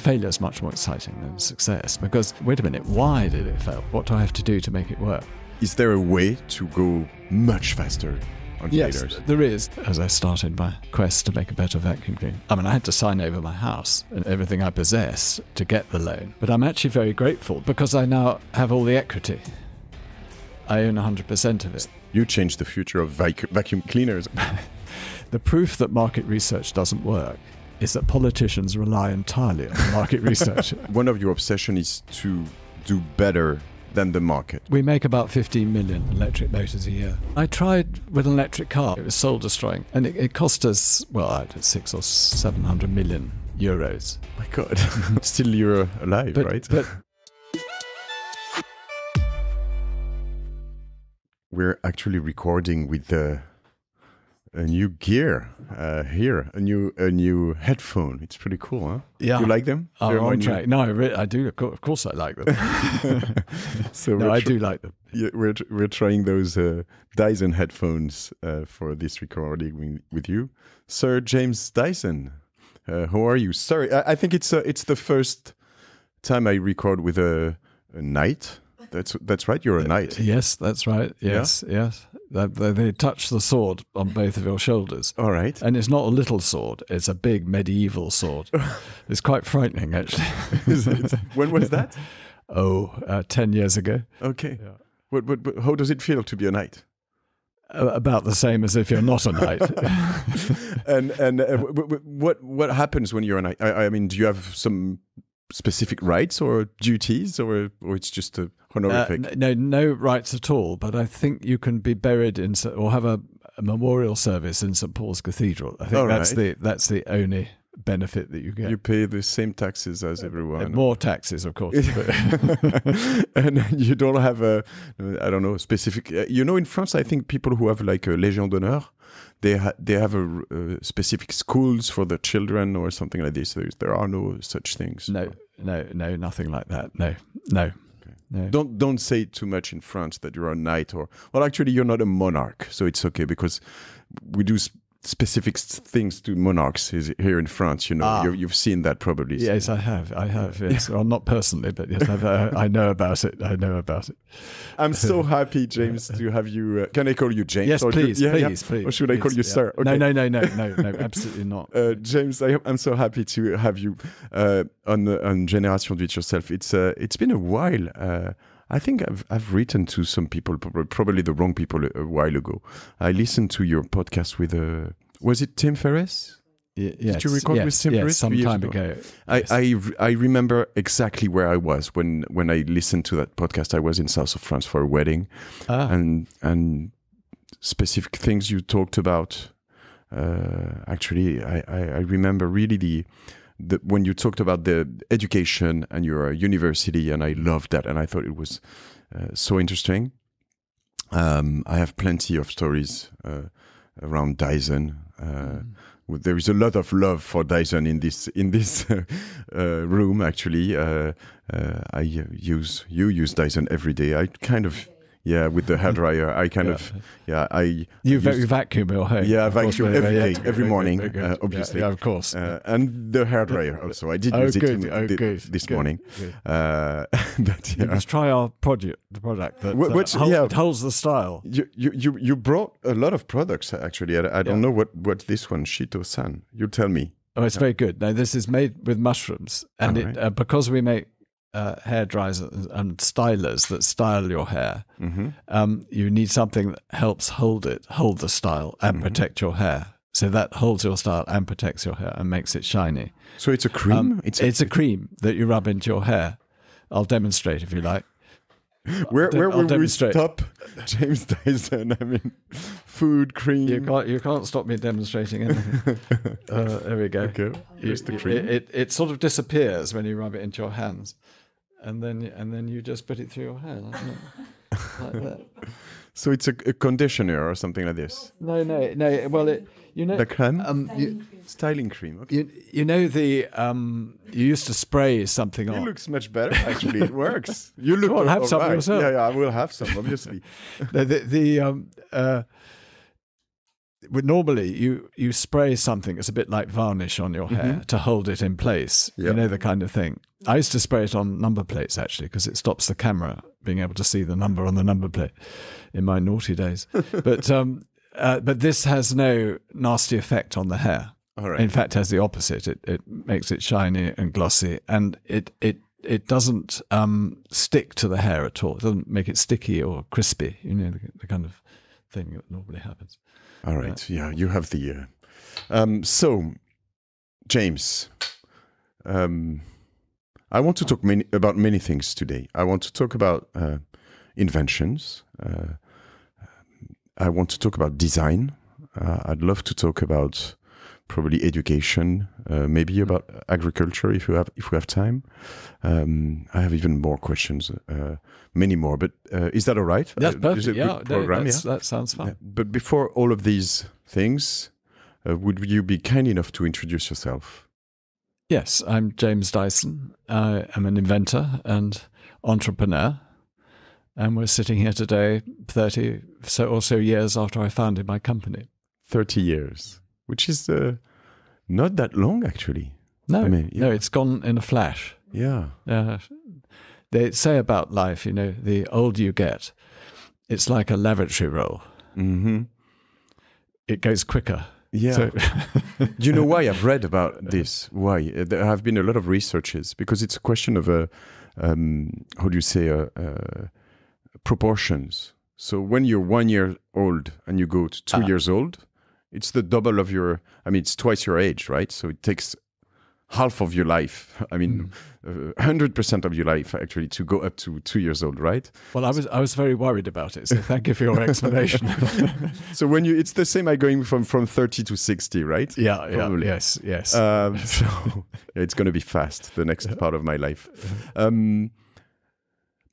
Failure is much more exciting than success because, wait a minute, why did it fail? What do I have to do to make it work? Is there a way to go much faster on failures? Yes, there is. As I started my quest to make a better vacuum cleaner, I had to sign over my house and everything I possess to get the loan. But I'm actually very grateful because I now have all the equity. I own 100% of it. You changed the future of vacuum cleaners. The proof that market research doesn't work is that politicians rely entirely on market research. One of your obsessions is to do better than the market. We make about 15 million electric motors a year. I tried with an electric car. It was soul destroying. And it cost us, 600 or 700 million euros. My God. Still you're alive, right? But we're actually recording with a new gear here, a new headphone. It's pretty cool, huh? Yeah. You like them? On track. No, I do. Of course, I like them. I do like them. Yeah, we're trying those Dyson headphones for this recording with you, Sir James Dyson. How are you? Sorry, I think it's the first time I record with a knight. That's right. You're a knight. Yes, that's right. Yes, yeah? Yes. They touch the sword on both of your shoulders. All right. And it's not a little sword. It's a big medieval sword. It's quite frightening, actually. When was that? 10 years ago. Okay. Yeah. But how does it feel to be a knight? About the same as if you're not a knight. And what happens when you're a knight? I mean, do you have some specific rights or duties, or it's just a honorific? No rights at all. But I think you can be buried in or have a memorial service in St. Paul's Cathedral. I think that's the only benefit that you get. You pay the same taxes as everyone. And more taxes, of course. And you don't have specific. In France, I think people who have like a Légion d'honneur, they have a specific schools for the children or something like this. There are no such things. No, nothing like that. No. Okay. No. Don't say too much in France that you're a knight actually you're not a monarch, so it's okay because we do specific things to monarchs here in France. You've seen that probably. Yes, I have. Yes, well, not personally, but yes, I know about it. I'm so happy, James, to have you. Can I call you James? Yes, please. Or should I call you Sir? Okay. No, absolutely not. James, I'm so happy to have you on Génération Do It Yourself. It's been a while. I think I've written to some people, probably the wrong people, a while ago. I listened to your podcast with, was it Tim Ferriss? Yes, Did you record with Tim Ferriss? Some time ago. Yes. I remember exactly where I was when I listened to that podcast. I was in south of France for a wedding, and specific things you talked about. Actually, I remember really when you talked about the education and your university, and I loved that, and I thought it was so interesting. I have plenty of stories around Dyson. There is a lot of love for Dyson in this room. Actually, you use Dyson every day. I kind of. Yeah, with the hairdryer, I kind of, You vacuum your home. Yeah, I vacuum every day, every morning, obviously. Yeah, of course. And the hairdryer also. I did use it this morning. But you must try our product that holds the style. You brought a lot of products, actually. I don't know what this one, Shito-san. You tell me. Oh, it's very good. Now, this is made with mushrooms. And because we make hair dryers and stylers that style your hair, you need something that helps hold the style and protect your hair. So that holds your style and protects your hair and makes it shiny. So it's a cream? It's a cream that you rub into your hair. I'll demonstrate if you like. Where will we stop James Dyson? I mean, food, cream. You can't stop me demonstrating anything. There we go. Okay. Here's the cream. It sort of disappears when you rub it into your hands. And then you just put it through your hair like that. So it's a conditioner or something like this. No. Well, the crème, styling cream. Okay. You used to spray something on. It looks much better. Actually, it works. You look. Well, have some yourself. Yeah, I will have some. Obviously. normally you spray something. It's a bit like varnish on your hair to hold it in place. Yep. You know, the kind of thing. I used to spray it on number plates actually because it stops the camera being able to see the number on the number plate in my naughty days. But this has no nasty effect on the hair. All right. In fact, it has the opposite. It makes it shiny and glossy, and it doesn't stick to the hair at all. It doesn't make it sticky or crispy. You know, the kind of thing that normally happens. All right. Yeah, you have the. So, James, I want to talk about many things today. I want to talk about inventions. I want to talk about design. I'd love to talk about probably education, maybe about agriculture if we have time. I have even more questions, many more. But is that all right? That's perfect. Program? That sounds fun. But before all of these things, would you be kind enough to introduce yourself? Yes, I'm James Dyson. I am an inventor and entrepreneur. And we're sitting here today 30 or so years after I founded my company. 30 years, which is not that long, actually. No, no, it's gone in a flash. Yeah. They say about life, you know, the older you get, it's like a lavatory roll. Mm-hmm. It goes quicker. Yeah. So Do you know why I've read about this? Why? There have been a lot of researches because it's a question of how do you say, proportions. So when you're 1 year old and you go to 2 years old, it's the double of it's twice your age, right? So it takes half of your life. 100% of your life actually to go up to 2 years old, right? Well, I was very worried about it. So thank you for your explanation. So it's the same like going from 30 to 60, right? Yeah, probably. Yes. So it's going to be fast, the next part of my life.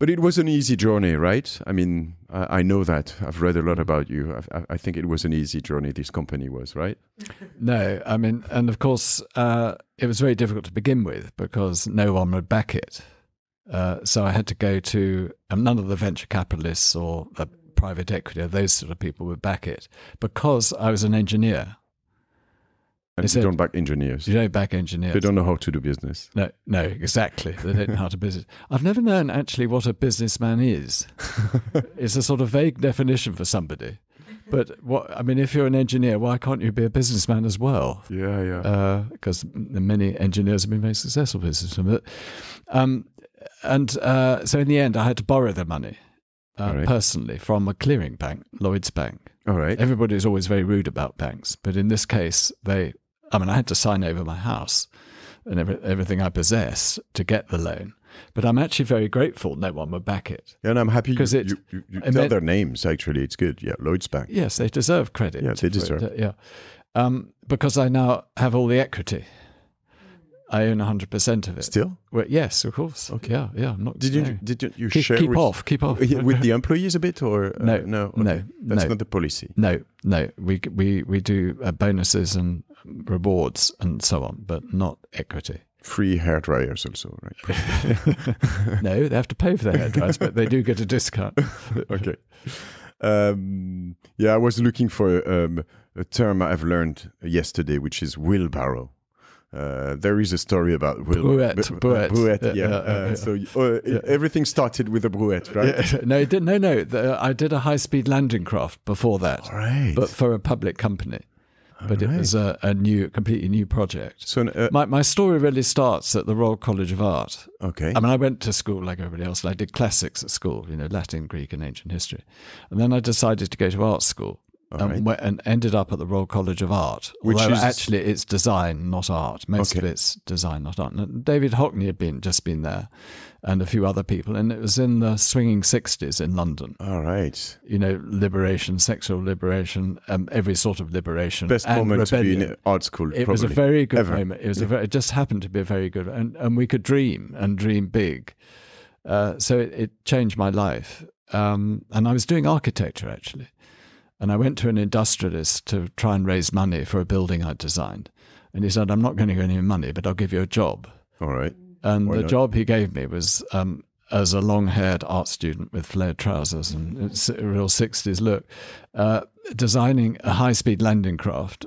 But it was an easy journey, right? I mean, I know that. I've read a lot about you. I think it was an easy journey, this company was, right? No, I mean, and of course, it was very difficult to begin with because no one would back it. So I had to go to, none of the venture capitalists or the private equity, those sort of people would back it because I was an engineer. And you don't back engineers. You don't back engineers. They don't know how to do business. No, exactly. They don't know how to business. I've never known actually what a businessman is. It's a sort of vague definition for somebody. But if you're an engineer, why can't you be a businessman as well? Yeah. Because many engineers have been very successful businessmen. So in the end, I had to borrow the money personally from a clearing bank, Lloyd's Bank. All right. Everybody's always very rude about banks, but in this case, I had to sign over my house and everything I possess to get the loan. But I'm actually very grateful no one would back it. Yeah, and I'm happy you tell their names, actually. It's good. Yeah, Lloyd's Bank. Yes, they deserve credit. Yeah, they deserve. Because I now have all the equity. I own 100% of it. Still? Well, yes, of course. Okay. Yeah. I'm not. Did you share? Keep off with the employees a bit, or no? That's not the policy. No. We do bonuses and rewards and so on, but not equity. Free hair dryers also, right? No, they have to pay for their hair dryers, but they do get a discount. Okay. I was looking for a term I've learned yesterday, which is wheelbarrow. There is a story about brouette. Everything started with a brouette, right? Yeah. No, it didn't. No. I did a high-speed landing craft before that, right. But for a public company. But it was a completely new project. So my story really starts at the Royal College of Art. Okay. I went to school like everybody else, and I did classics at school, Latin, Greek, and ancient history. And then I decided to go to art school. And ended up at the Royal College of Art, although actually it's design, not art. Most of it's design, not art. And David Hockney had just been there, and a few other people, and it was in the swinging 60s in London. All right. Liberation, sexual liberation, every sort of liberation. Best and moment rebellion. to be in art school. It was a very good moment. It just happened to be a very good, and we could dream big. So it changed my life, and I was doing architecture actually. And I went to an industrialist to try and raise money for a building I'd designed. And he said, I'm not going to get any money, but I'll give you a job. All right. And the job he gave me was as a long-haired art student with flared trousers and it's a real 60s look, designing a high-speed landing craft,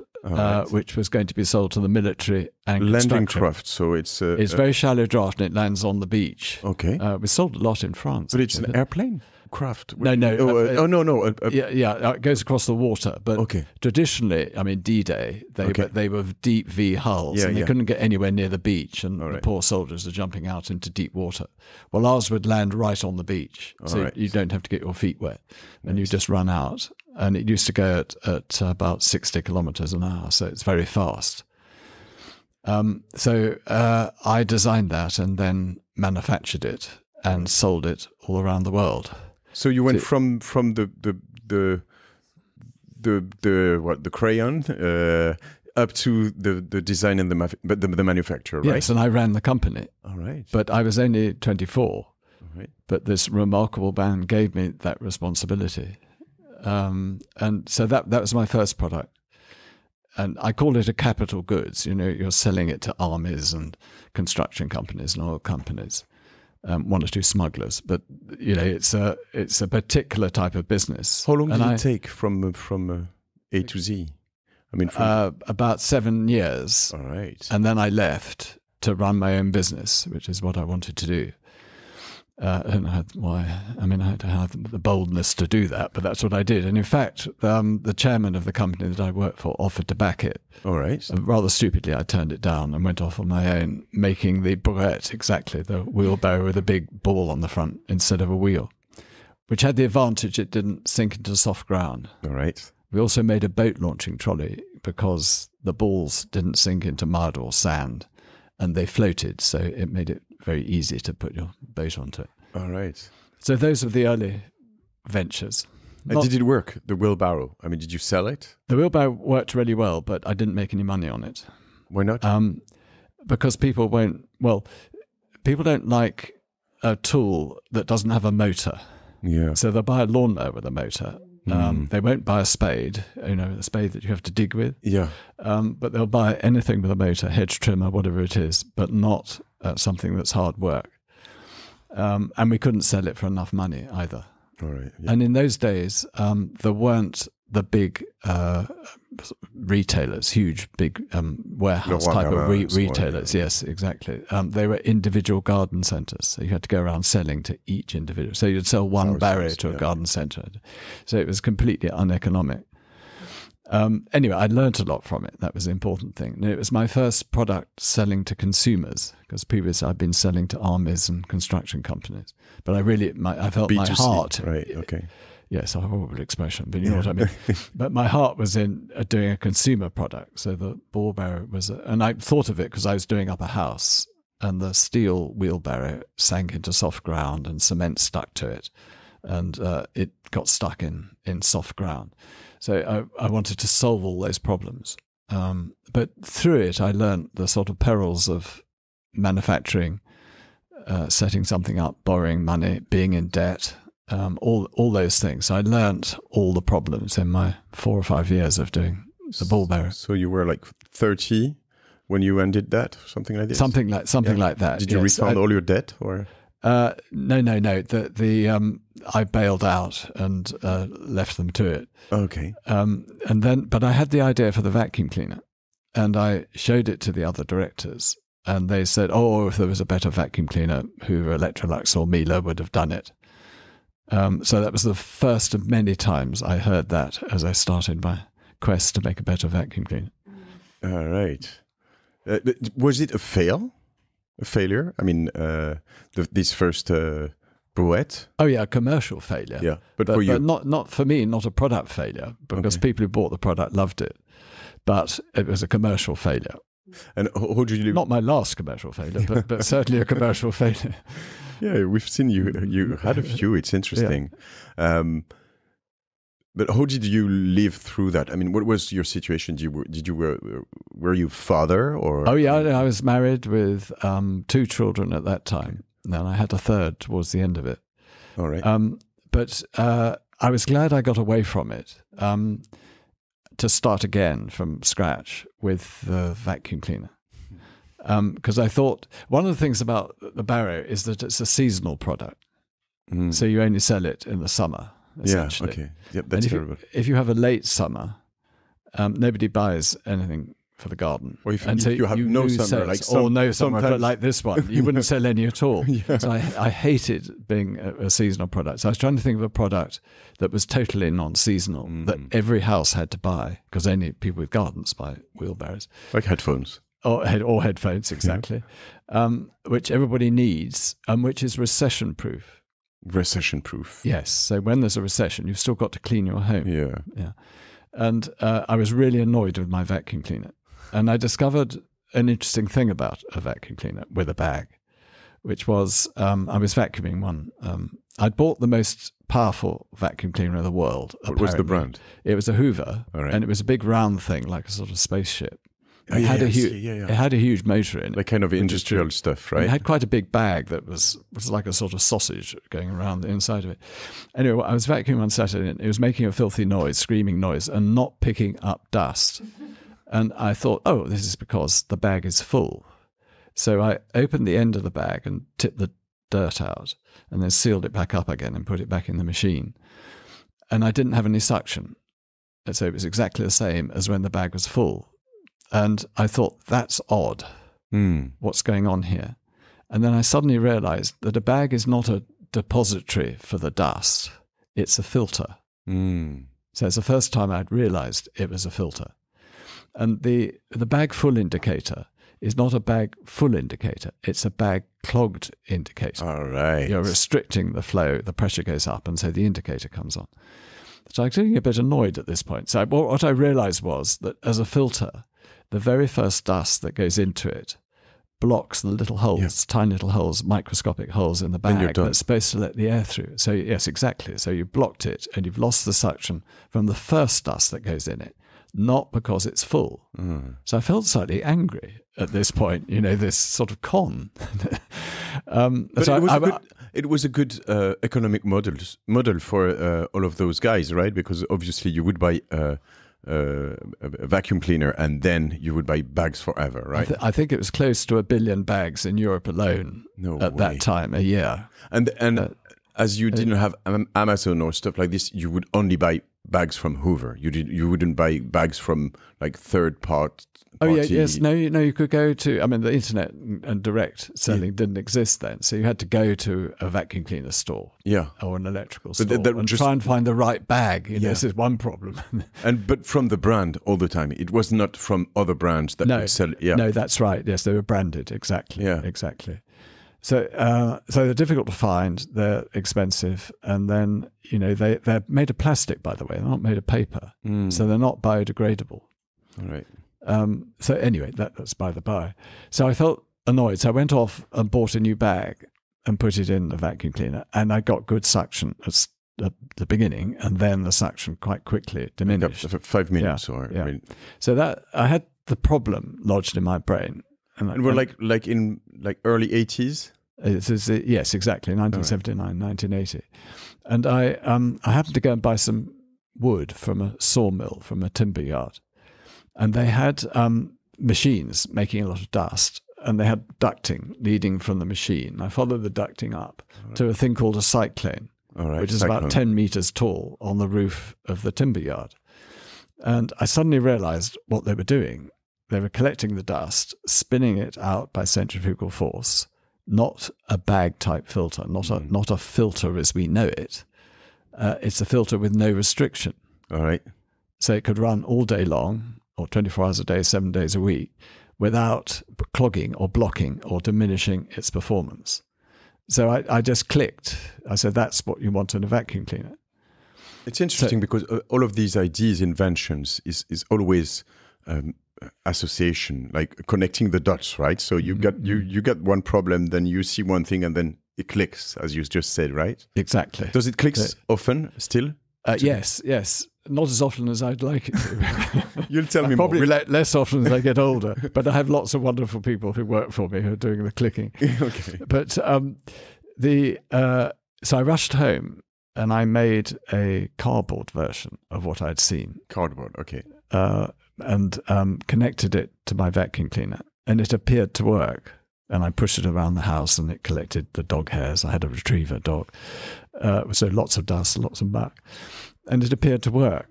which was going to be sold to the military and landing craft. So it's very shallow draft and it lands on the beach. Okay, we sold a lot in France. But it's an airplane craft. No. No. It goes across the water. But traditionally, I mean, D-Day, they were deep V hulls and they couldn't get anywhere near the beach, and the poor soldiers are jumping out into deep water. Well, ours would land right on the beach, so you don't have to get your feet wet, and you just run out. And it used to go at about 60 kilometers an hour, so it's very fast. So I designed that and then manufactured it and sold it all around the world. So you went from the crayon up to the design and the manufacture, right? Yes, and I ran the company. All right. But I was only 24. All right. But this remarkable band gave me that responsibility. And so that was my first product. And I call it a capital goods. You know, you're selling it to armies and construction companies and oil companies. One or two smugglers, but you know it's a particular type of business. How long did it take from A to Z? I mean, about 7 years. All right, and then I left to run my own business, which is what I wanted to do. I don't know why. I mean, I had to have the boldness to do that, but that's what I did. And in fact, the chairman of the company that I worked for offered to back it. All right. Rather stupidly, I turned it down and went off on my own, making the brouette, exactly, the wheelbarrow with a big ball on the front instead of a wheel, which had the advantage it didn't sink into soft ground. All right. We also made a boat launching trolley because the balls didn't sink into mud or sand and they floated, so it made it very easy to put your boat onto it. All right. So those are the early ventures. And did it work, the wheelbarrow? I mean, did you sell it? The wheelbarrow worked really well, but I didn't make any money on it. Why not? Because people don't like a tool that doesn't have a motor. Yeah. So they'll buy a lawnmower with a motor. They won't buy a spade, a spade that you have to dig with. Yeah. But they'll buy anything with a motor, hedge trimmer, whatever it is, but not something that's hard work. And we couldn't sell it for enough money either. All right. Yeah. And in those days, there weren't the big retailers, huge, big warehouse type of retailers. Yes, exactly. They were individual garden centres. So you had to go around selling to each individual. So you'd sell one barrow to a garden centre. So it was completely uneconomic. Anyway, I learned a lot from it. That was the important thing. And it was my first product selling to consumers, because previously I'd been selling to armies and construction companies. But I felt B2C, my heart. Right, okay. Yes, a horrible expression, but you know what I mean. But my heart was in doing a consumer product. So the ball barrow and I thought of it because I was doing up a house and the steel wheelbarrow sank into soft ground and cement stuck to it. And it got stuck in soft ground. So I wanted to solve all those problems. But through it, I learned the sort of perils of manufacturing, setting something up, borrowing money, being in debt, all those things. So I learned all the problems in my 4 or 5 years of doing the ball barrow. So you were like 30 when you ended that, something like this? Something like that. Did you refund all your debt, or? No. I bailed out and left them to it. Okay. But I had the idea for the vacuum cleaner, and I showed it to the other directors, and they said, "Oh, if there was a better vacuum cleaner, Hoover, Electrolux, or Miele would have done it." So that was the first of many times I heard that as I started my quest to make a better vacuum cleaner. All right. Was it a failure? I mean, this first brouette? Oh yeah, a commercial failure. Yeah, but for you, but not for me, not a product failure, because people who bought the product loved it. But it was a commercial failure. And how did you? Not my last commercial failure, but certainly a commercial failure. Yeah, we've seen you had a few. It's interesting. Yeah. But how did you live through that? I mean, what was your situation? Were you father or? Oh yeah, I was married with 2 children at that time. And then I had a third towards the end of it. All right. But I was glad I got away from it to start again from scratch with the vacuum cleaner. because I thought one of the things about the barrow is that it's a seasonal product. So you only sell it in the summer, essentially. Yeah, okay. Yep, that's terrible. If you have a late summer, nobody buys anything for the garden. Or if you have no summer, like but like this one, you wouldn't sell any at all. So I hated being a seasonal product. So I was trying to think of a product that was totally non-seasonal, that every house had to buy, because only people with gardens buy wheelbarrows. Like headphones. Or headphones, exactly. Which everybody needs, and which is recession-proof. Recession-proof. Yes. So when there's a recession, you've still got to clean your home. Yeah. And I was really annoyed with my vacuum cleaner. And I discovered an interesting thing about a vacuum cleaner with a bag, which was I was vacuuming one. I'd bought the most powerful vacuum cleaner in the world. What was the brand? It was a Hoover, and it was a big round thing, like a sort of spaceship. It had a huge motor in it. Like kind of industrial stuff, right? It had quite a big bag that was like a sort of sausage going around the inside of it. Anyway, I was vacuuming one Saturday, and it was making a filthy noise, screaming noise, and not picking up dust. And I thought, oh, this is because the bag is full. So I opened the end of the bag and tipped the dirt out, and then sealed it back up again and put it back in the machine. And I didn't have any suction. And so it was exactly the same as when the bag was full. And I thought, that's odd. What's going on here? And then I suddenly realized that a bag is not a depository for the dust. It's a filter. So it's the first time I'd realized it was a filter. And the bag full indicator is not a bag full indicator. It's a bag clogged indicator. All right. You're restricting the flow. The pressure goes up, and so the indicator comes on. So I was getting a bit annoyed at this point. So what I realized was that as a filter, the very first dust that goes into it blocks the little holes, tiny little holes, microscopic holes in the bag that's supposed to let the air through. So yes, exactly. So you blocked it, and you've lost the suction from the first dust that goes in it, not because it's full. So I felt slightly angry at this point, this sort of con. But it was a good economic model for all of those guys, right? Because obviously you would buy a vacuum cleaner, and then you would buy bags forever, right? I think it was close to 1 billion bags in Europe alone that time, a year. And as you didn't have Amazon or stuff like this, you would only buy bags from Hoover. You wouldn't buy bags from like third party. You could go to, the internet and direct selling didn't exist then, so you had to go to a vacuum cleaner store, or an electrical store, and try and find the right bag. This is one problem. But from the brand all the time, it was not from other brands that would sell. No, that's right. Yes, they were branded exactly. Yeah, exactly. So they're difficult to find. They're expensive, and then they're made of plastic, by the way. They're not made of paper, so they're not biodegradable. All right. So anyway, that's by the by. So I felt annoyed. So I went off and bought a new bag and put it in the vacuum cleaner, and I got good suction at the beginning, and then the suction quite quickly diminished. 5 minutes, So that I had the problem lodged in my brain. And we're like in early 80s? Yes, exactly, 1979, 1980. And I happened to go and buy some wood from a sawmill, from a timber yard. And they had machines making a lot of dust, and they had ducting leading from the machine. I followed the ducting up to a thing called a cyclone, which is about 10 meters tall on the roof of the timber yard. And I suddenly realized what they were doing. They were collecting the dust, spinning it out by centrifugal force, not a bag-type filter, not a filter as we know it. It's a filter with no restriction. All right. So it could run all day long, or 24 hours a day, 7 days a week, without clogging or blocking or diminishing its performance. So I just clicked. I said, that's what you want in a vacuum cleaner. It's interesting because all of these ideas, inventions, is always association, like connecting the dots, right? So you got one problem, then you see one thing, and then it clicks, as you just said, right? Exactly. Does it click often still? Yes. Not as often as I'd like it to. You'll tell me probably more. less often as I get older. But I have lots of wonderful people who work for me who are doing the clicking. Okay. But so I rushed home and I made a cardboard version of what I'd seen. Cardboard, okay. And connected it to my vacuum cleaner. and it appeared to work. And I pushed it around the house, and it collected the dog hairs. I had a retriever dog, so lots of dust, lots of muck, and it appeared to work.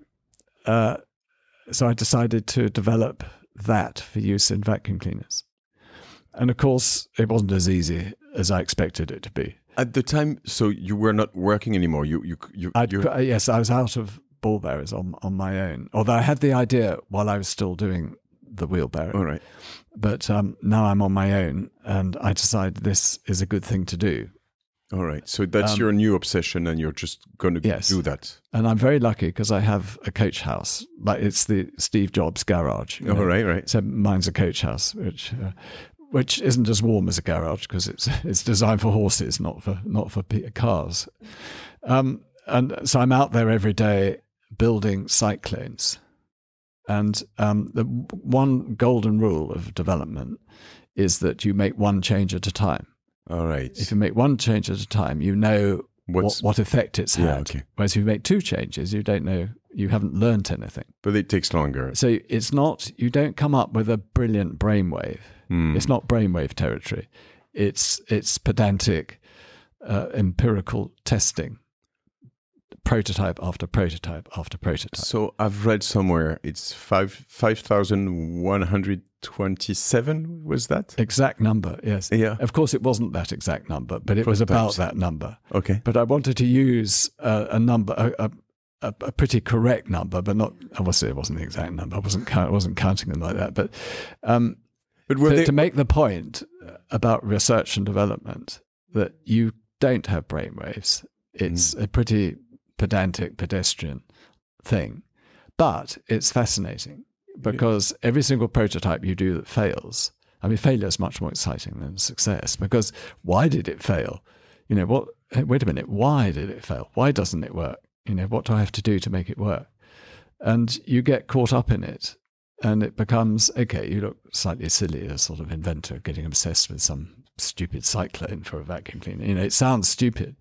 So I decided to develop that for use in vacuum cleaners. And of course, it wasn't as easy as I expected it to be. At the time, so you were not working anymore. Yes, I was out of ball bearers on my own. Although I had the idea while I was still doing the wheelbarrow. All right. But now I'm on my own, and I decided this is a good thing to do. All right. So that's your new obsession, and you're just going to do that. And I'm very lucky because I have a coach house. Like, it's the Steve Jobs garage. Oh, right. So mine's a coach house, which isn't as warm as a garage because it's designed for horses, not for cars. And so I'm out there every day building cyclones. And the one golden rule of development is that you make one change at a time. All right. If you make one change at a time, you know what effect it's had. Yeah, okay. Whereas if you make two changes, you don't know, you haven't learnt anything. But it takes longer. So it's not, you don't come up with a brilliant brainwave. It's not brainwave territory. It's pedantic, empirical testing. Prototype after prototype after prototype. So I've read somewhere it's 5,127, was that? Exact number, yes. Yeah. Of course, it wasn't that exact number, but it was about that number. Okay. But I wanted to use a number, a pretty correct number, but not, obviously it wasn't the exact number. I wasn't counting them like that. But to make the point about research and development, that you don't have brainwaves. It's a pretty pedantic, pedestrian thing. But it's fascinating because every single prototype you do that fails, I mean, failure is much more exciting than success, because why did it fail? Wait a minute, why did it fail? Why doesn't it work? What do I have to do to make it work? And you get caught up in it, and it becomes, okay, you look slightly silly, a sort of inventor getting obsessed with some stupid cyclone for a vacuum cleaner. It sounds stupid,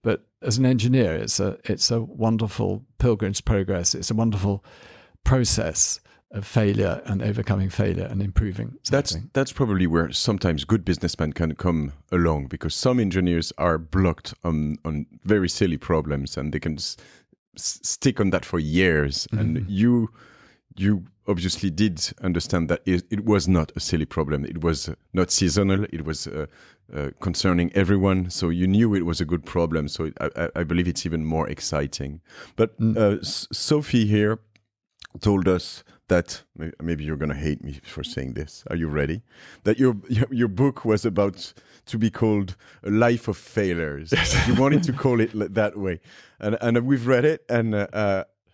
but as an engineer, it's a wonderful pilgrim's progress. It's a wonderful process of failure and overcoming failure and improving something. That's probably where sometimes good businessmen can come along, because some engineers are blocked on very silly problems, and they can stick on that for years. And you obviously did understand that it was not a silly problem. It was not seasonal. It was concerning everyone. So you knew it was a good problem. So I believe it's even more exciting. But Sophie here told us that, maybe you're going to hate me for saying this. Are you ready? That your book was about to be called A Life of Failures. You wanted to call it that way. And we've read it, and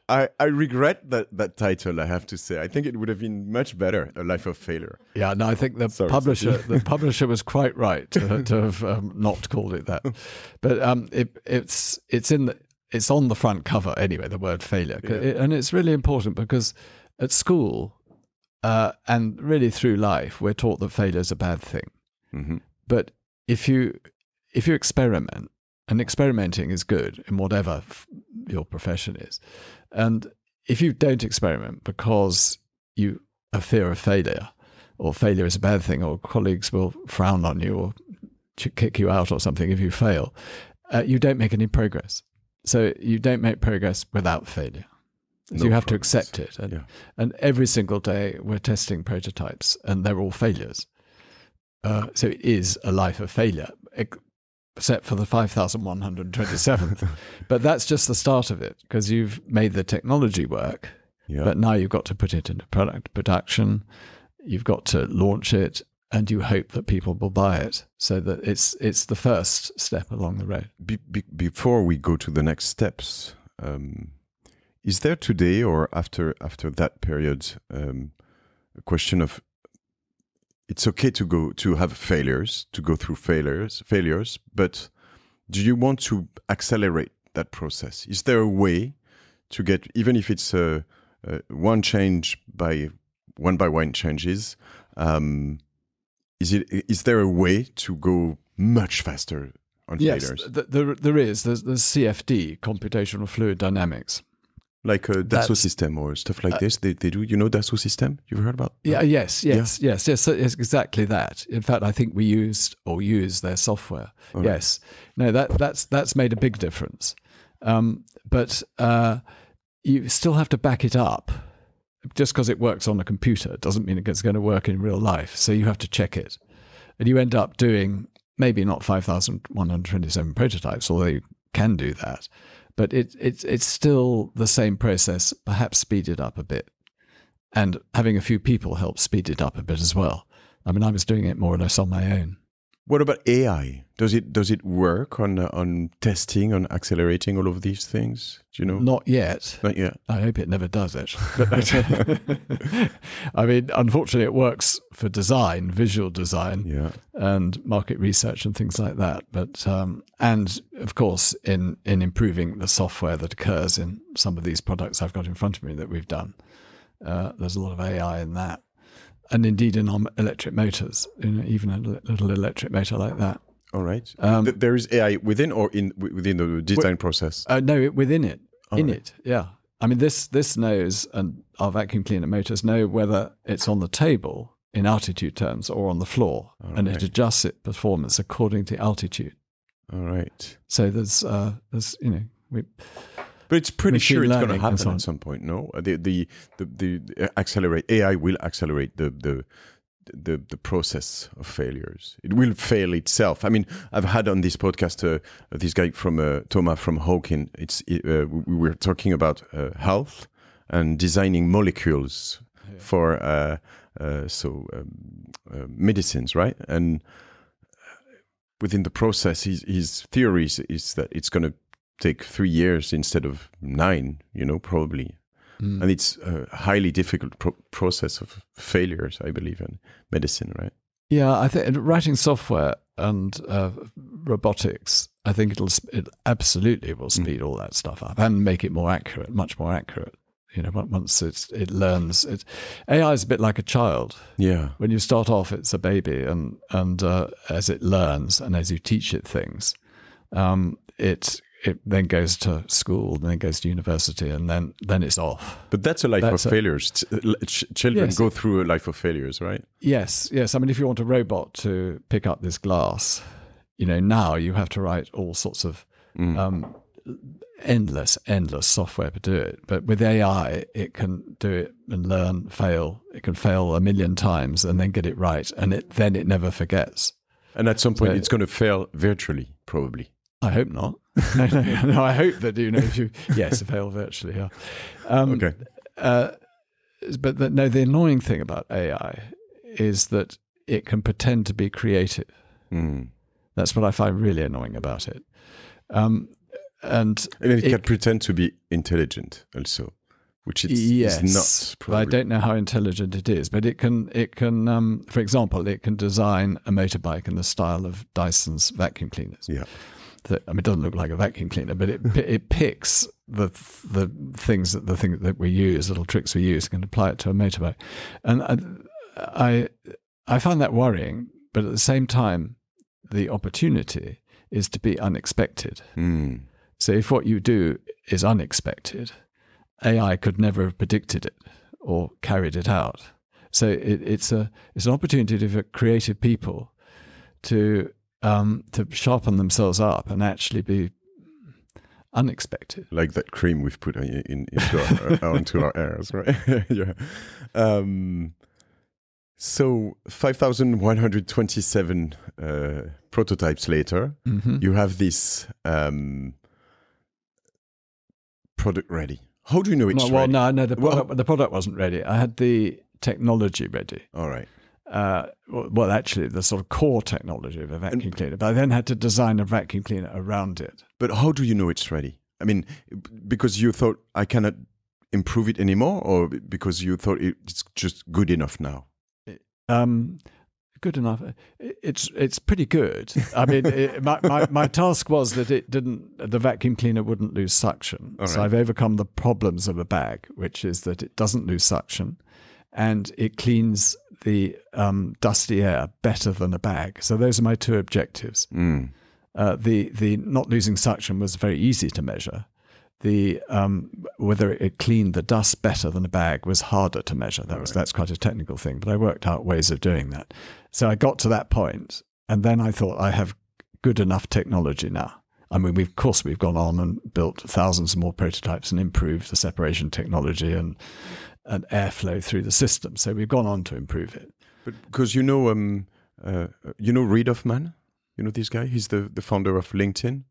I regret that title, I have to say. I think it would have been much better, A Life of Failure. Yeah, no, I think the publisher was quite right to have not called it that. But it's on the front cover anyway, the word failure. Yeah. And it's really important because at school and really through life, we're taught that failure is a bad thing. Mm-hmm. But if you experiment, and experimenting is good in whatever your profession is, and if you don't experiment because you have fear of failure, or failure is a bad thing, or colleagues will frown on you or kick you out or something if you fail, you don't make any progress. So you don't make progress without failure. So you have to accept it. And every single day we're testing prototypes, and they're all failures. So it is a life of failure, except for the 5,127th. But that's just the start of it, because you've made the technology work, but now you've got to put it into production, you've got to launch it, and you hope that people will buy it. So that it's the first step along the road. Before we go to the next steps, is there today or after that period a question of, it's okay to have failures, to go through failures, but do you want to accelerate that process? Is there a way to get, even if it's one change by one changes, is there a way to go much faster on failures? Yes, there is. There's CFD, computational fluid dynamics, Like a Dassault system or stuff like this. They do. You know Dassault system? You've heard about? Yes. So it's exactly that. In fact, I think we use their software. Right. Yes. No, that's made a big difference. But you still have to back it up. Just because it works on a computer doesn't mean it's going to work in real life. So you have to check it. And you end up doing maybe not 5,127 prototypes, although you can do that. But it's still the same process, perhaps speeded up a bit. And having a few people helps speed it up a bit as well. I mean, I was doing it more or less on my own. What about AI? Does it work on testing, on accelerating all of these things? Do you know? Not yet. Not yet. I hope it never does, actually. But I mean, unfortunately, it works for design, visual design, and market research and things like that. But and of course, in improving the software that occurs in some of these products I've got in front of me that we've done, there's a lot of AI in that. And indeed in our electric motors, even a little electric motor like that. All right. There is AI within or within the design process? No, within it. It, yeah. I mean, this knows, and our vacuum cleaner motors know whether it's on the table in altitude terms or on the floor. And it adjusts its performance according to altitude. All right. So there's but it's pretty sure it's going to happen at some point. No, the accelerate AI will accelerate the process of failures. It will fail itself. I mean, I've had on this podcast this guy from Thomas from Hawking. We were talking about health and designing molecules for medicines, right? And within the process, his theory is that it's going to take 3 years instead of 9, probably. And it's a highly difficult process of failures, I believe, in medicine, right? Yeah, I think writing software and robotics, I think it absolutely will speed all that stuff up and make it more accurate, much more accurate. Once it learns, AI is a bit like a child. Yeah. When you start off, it's a baby, and as it learns and as you teach it things, it then goes to school, then it goes to university, and then it's off. But that's a life of failures. Children go through a life of failures, right? Yes. I mean, if you want a robot to pick up this glass, now you have to write all sorts of endless software to do it. But with AI, it can do it and learn, fail. It can fail a million times and then get it right, and then it never forgets. And at some point, it's going to fail virtually, probably. I hope not. No, I hope that fail virtually. Yeah. Okay. But the annoying thing about AI is that it can pretend to be creative. That's what I find really annoying about it. And it can pretend to be intelligent also, which is not. Probably. I don't know how intelligent it is, but it can. For example, it can design a motorbike in the style of Dyson's vacuum cleaners. Yeah. It doesn't look like a vacuum cleaner, but it picks the things that we use, little tricks we use, and apply it to a motorbike. And I find that worrying, but at the same time, the opportunity is to be unexpected. So if what you do is unexpected, AI could never have predicted it or carried it out. So it's an opportunity for creative people to sharpen themselves up and actually be unexpected. Like that cream we've put onto our airs, right? Yeah. So 5,127 prototypes later, you have this product ready. How do you know it's ready? No, the product wasn't ready. I had the technology ready. All right. Well, actually, the sort of core technology of a vacuum cleaner. But I then had to design a vacuum cleaner around it. But how do you know it's ready? I mean, because you thought I cannot improve it anymore, or because you thought it's just good enough now? Good enough. It's pretty good. I mean, my task was that the vacuum cleaner wouldn't lose suction. Right. So I've overcome the problems of a bag, which is that it doesn't lose suction, and it cleans the dusty air better than a bag. So those are my two objectives. The not losing suction was very easy to measure. whether it cleaned the dust better than a bag was harder to measure. That's quite a technical thing, but I worked out ways of doing that. So I got to that point, and then I thought, I have good enough technology now. I mean, we've gone on and built thousands more prototypes and improved the separation technology and airflow through the system. So we've gone on to improve it. But because Reid Hoffman, this guy, he's the founder of LinkedIn.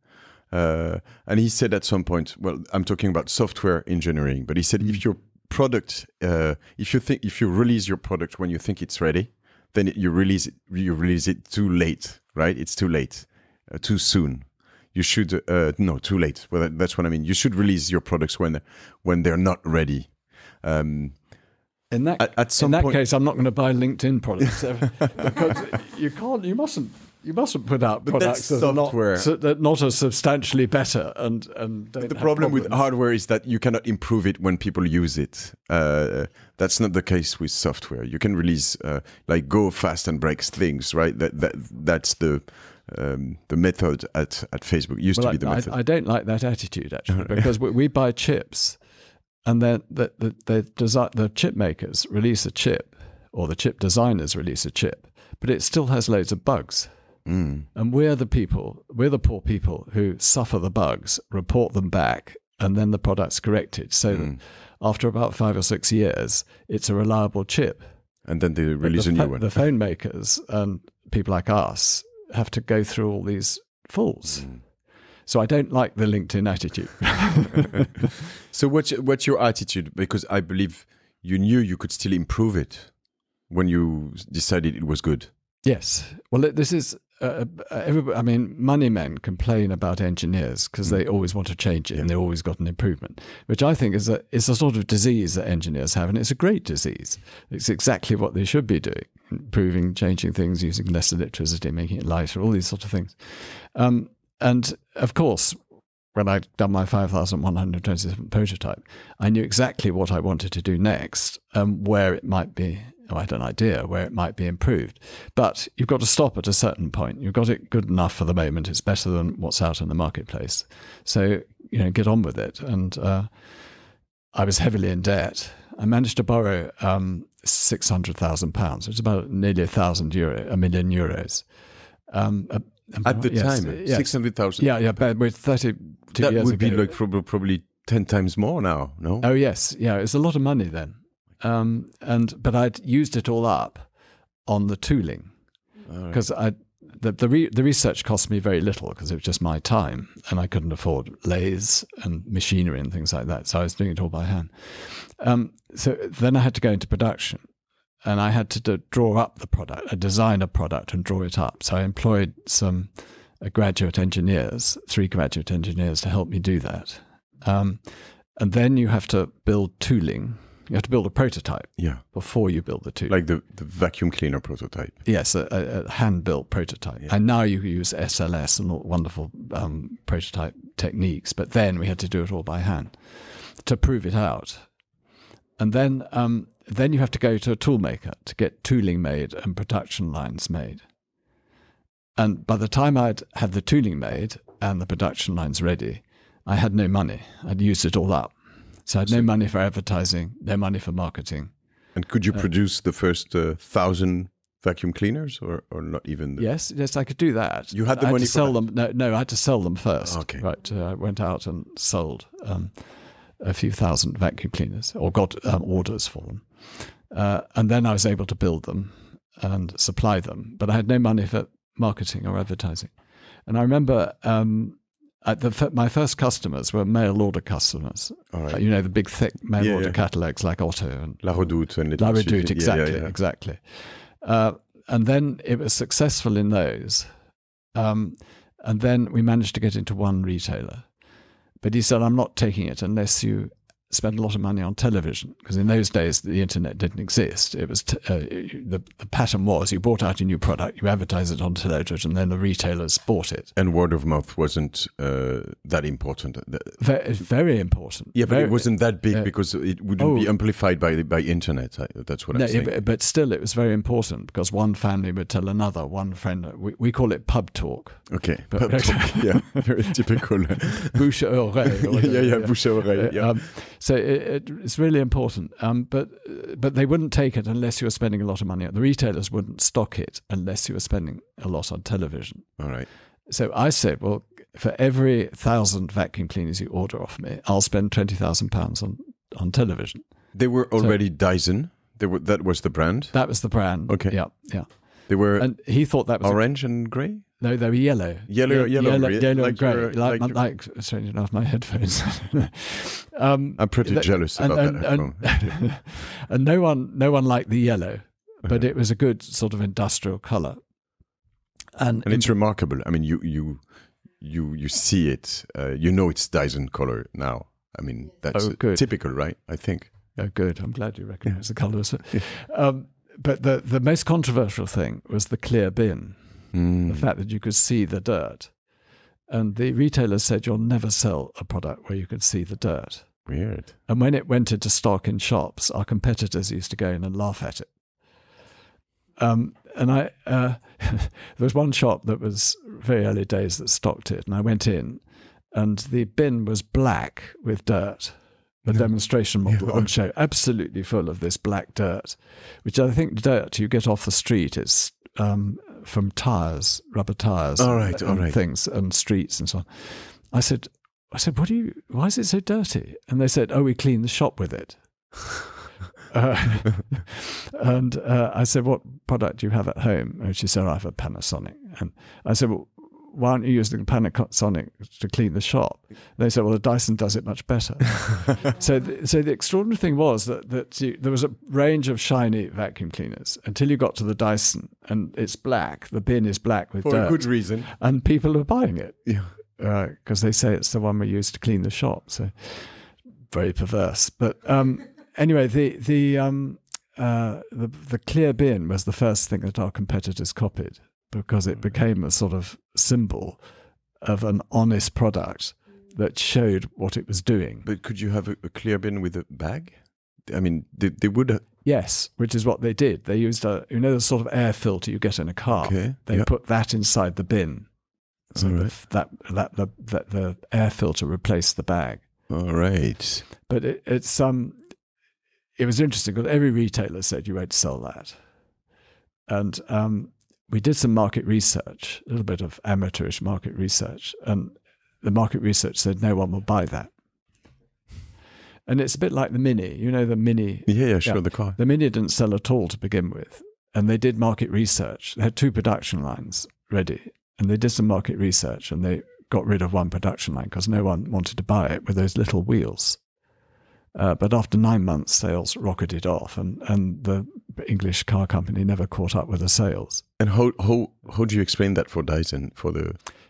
And he said at some point, well, I'm talking about software engineering, but he said if your product, if you release your product when you think it's ready, then you release it too late, right? It's too late, too soon. You should too late. Well, that's what I mean. You should release your products when they're not ready. In that case, I'm not going to buy LinkedIn products because you mustn't put out products that are not as substantially better and don't the problem with hardware is that you cannot improve it when people use it. That's not the case with software. You can release like go fast and break things, right? That's the method at Facebook. It used to be the method. I don't like that attitude actually because we buy chips, and then the chip makers release a chip, or the chip designers release a chip, but it still has loads of bugs. And we're the poor people who suffer the bugs, report them back, and then the product's corrected. So that after about 5 or 6 years, it's a reliable chip. And then they release a new one. The phone makers and people like us have to go through all these fools. So I don't like the LinkedIn attitude. So what's your attitude? Because I believe you knew you could still improve it when you decided it was good. Yes. Well, this is... money men complain about engineers because they always want to change it and they always got an improvement, which I think is a sort of disease that engineers have, and it's a great disease. It's exactly what they should be doing: improving, changing things, using less electricity, making it lighter, all these sort of things. And of course, when I'd done my 5,127 prototype, I knew exactly what I wanted to do next, where it might be. I had an idea where it might be improved, but you've got to stop at a certain point. You've got it good enough for the moment. It's better than what's out in the marketplace. So, get on with it. And I was heavily in debt. I managed to borrow £600,000, which is about nearly €1 million. At the time, 600,000. Yeah, but with 32 years ago. That would be like probably 10 times more now, no? Oh, yes. Yeah, it's a lot of money then. But I'd used it all up on the tooling because the research cost me very little because it was just my time and I couldn't afford lathes and machinery and things like that. So I was doing it all by hand. So then I had to go into production and I had to draw up the product, design a product and draw it up. So I employed some graduate engineers, 3 graduate engineers to help me do that. And then you have to build tooling. You have to build a prototype before you build the tooling. Like the vacuum cleaner prototype. Yes, a hand-built prototype. Yeah. And now you use SLS and all wonderful prototype techniques, but then we had to do it all by hand to prove it out. And then you have to go to a tool maker to get tooling made and production lines made. And by the time I'd had the tooling made and the production lines ready, I had no money. I'd used it all up. So I had no money for advertising, no money for marketing. And could you produce the first 1,000 vacuum cleaners or not even? Yes, I could do that. You had the money to sell them. No, I had to sell them first. Okay. Right. I went out and sold a few thousand vacuum cleaners or got orders for them. And then I was able to build them and supply them. But I had no money for marketing or advertising. And I remember... my first customers were mail order customers. Right. The big, thick mail order catalogs like Otto and La Redoute. La Redoute, exactly. And then it was successful in those. And then we managed to get into one retailer. But he said, I'm not taking it unless you spend a lot of money on television, because in those days the internet didn't exist. It was the pattern was you brought out a new product, you advertise it on television, and then the retailers bought it. And word of mouth wasn't that important. Very important. Yeah, but it wasn't that big because it wouldn't be amplified by internet. That's what I'm saying. Yeah, but still, it was very important because one family would tell another. One friend, we call it pub talk. Okay, pub talk. Yeah, very typical. Bouche à oreille. Bouche à oreille. Yeah. So it's really important, but they wouldn't take it unless you were spending a lot of money. The retailers wouldn't stock it unless you were spending a lot on television. All right. So I said, well, for every 1,000 vacuum cleaners you order off me, I'll spend £20,000 on television. They were already Dyson. That was the brand. That was the brand. Okay. Yeah. They were. And he thought that was orange and grey. No, they were yellow. Yellow and grey. Like strange enough, my headphones. I'm pretty jealous about that headphone. And no one liked the yellow, but it was a good sort of industrial colour. And it's remarkable. I mean, you see it. You know it's Dyson colour now. I mean, that's typical, right? I think. Oh, good. I'm glad you recognise the colours. But the most controversial thing was the clear bin. The fact that you could see the dirt. And the retailers said you'll never sell a product where you could see the dirt. Weird. And when it went into stock in shops, our competitors used to go in and laugh at it. There was one shop that was very early days that stocked it, and I went in, and the bin was black with dirt. The demonstration model on show, absolutely full of this black dirt, which I think dirt you get off the street is from tires, rubber tires, and things, and streets and so on. I said, why is it so dirty? And they said, we clean the shop with it. And I said, what product do you have at home? And she said, I have a Panasonic. And I said, well, why aren't you using Panasonic to clean the shop? They said, well, the Dyson does it much better. So the extraordinary thing was that there was a range of shiny vacuum cleaners until you got to the Dyson, and it's black. The bin is black with dirt. For a good reason. And people are buying it because they say it's the one we use to clean the shop. So very perverse. But anyway, the clear bin was the first thing that our competitors copied, because it became a sort of symbol of an honest product that showed what it was doing. But could you have a clear bin with a bag? I mean, they would... Yes, which is what they did. They used the sort of air filter you get in a car. Okay. They put that inside the bin. So the air filter replaced the bag. All right. But it was interesting because every retailer said you won't sell that. And we did some market research, a little bit of amateurish market research, and the market research said no one will buy that. And it's a bit like the Mini. You know the Mini? Yeah, sure, the car. The Mini didn't sell at all to begin with. And they did market research. They had 2 production lines ready. And they did some market research, and they got rid of one production line because no one wanted to buy it with those little wheels. But after 9 months, sales rocketed off, and the English car company never caught up with the sales. And how do you explain that for Dyson?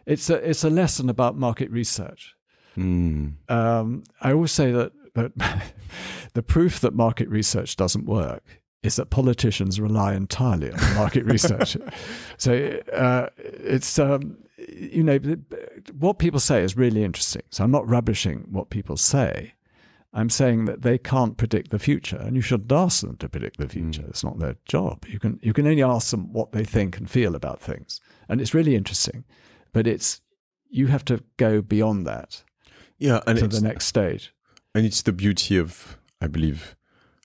It's a lesson about market research. I always say that the proof that market research doesn't work is that politicians rely entirely on market research. So it's what people say is really interesting. So I'm not rubbishing what people say. I'm saying that they can't predict the future, and you shouldn't ask them to predict the future. It's not their job. You can only ask them what they think and feel about things, and it's really interesting. But you have to go beyond that, to the next stage. And it's the beauty of, I believe,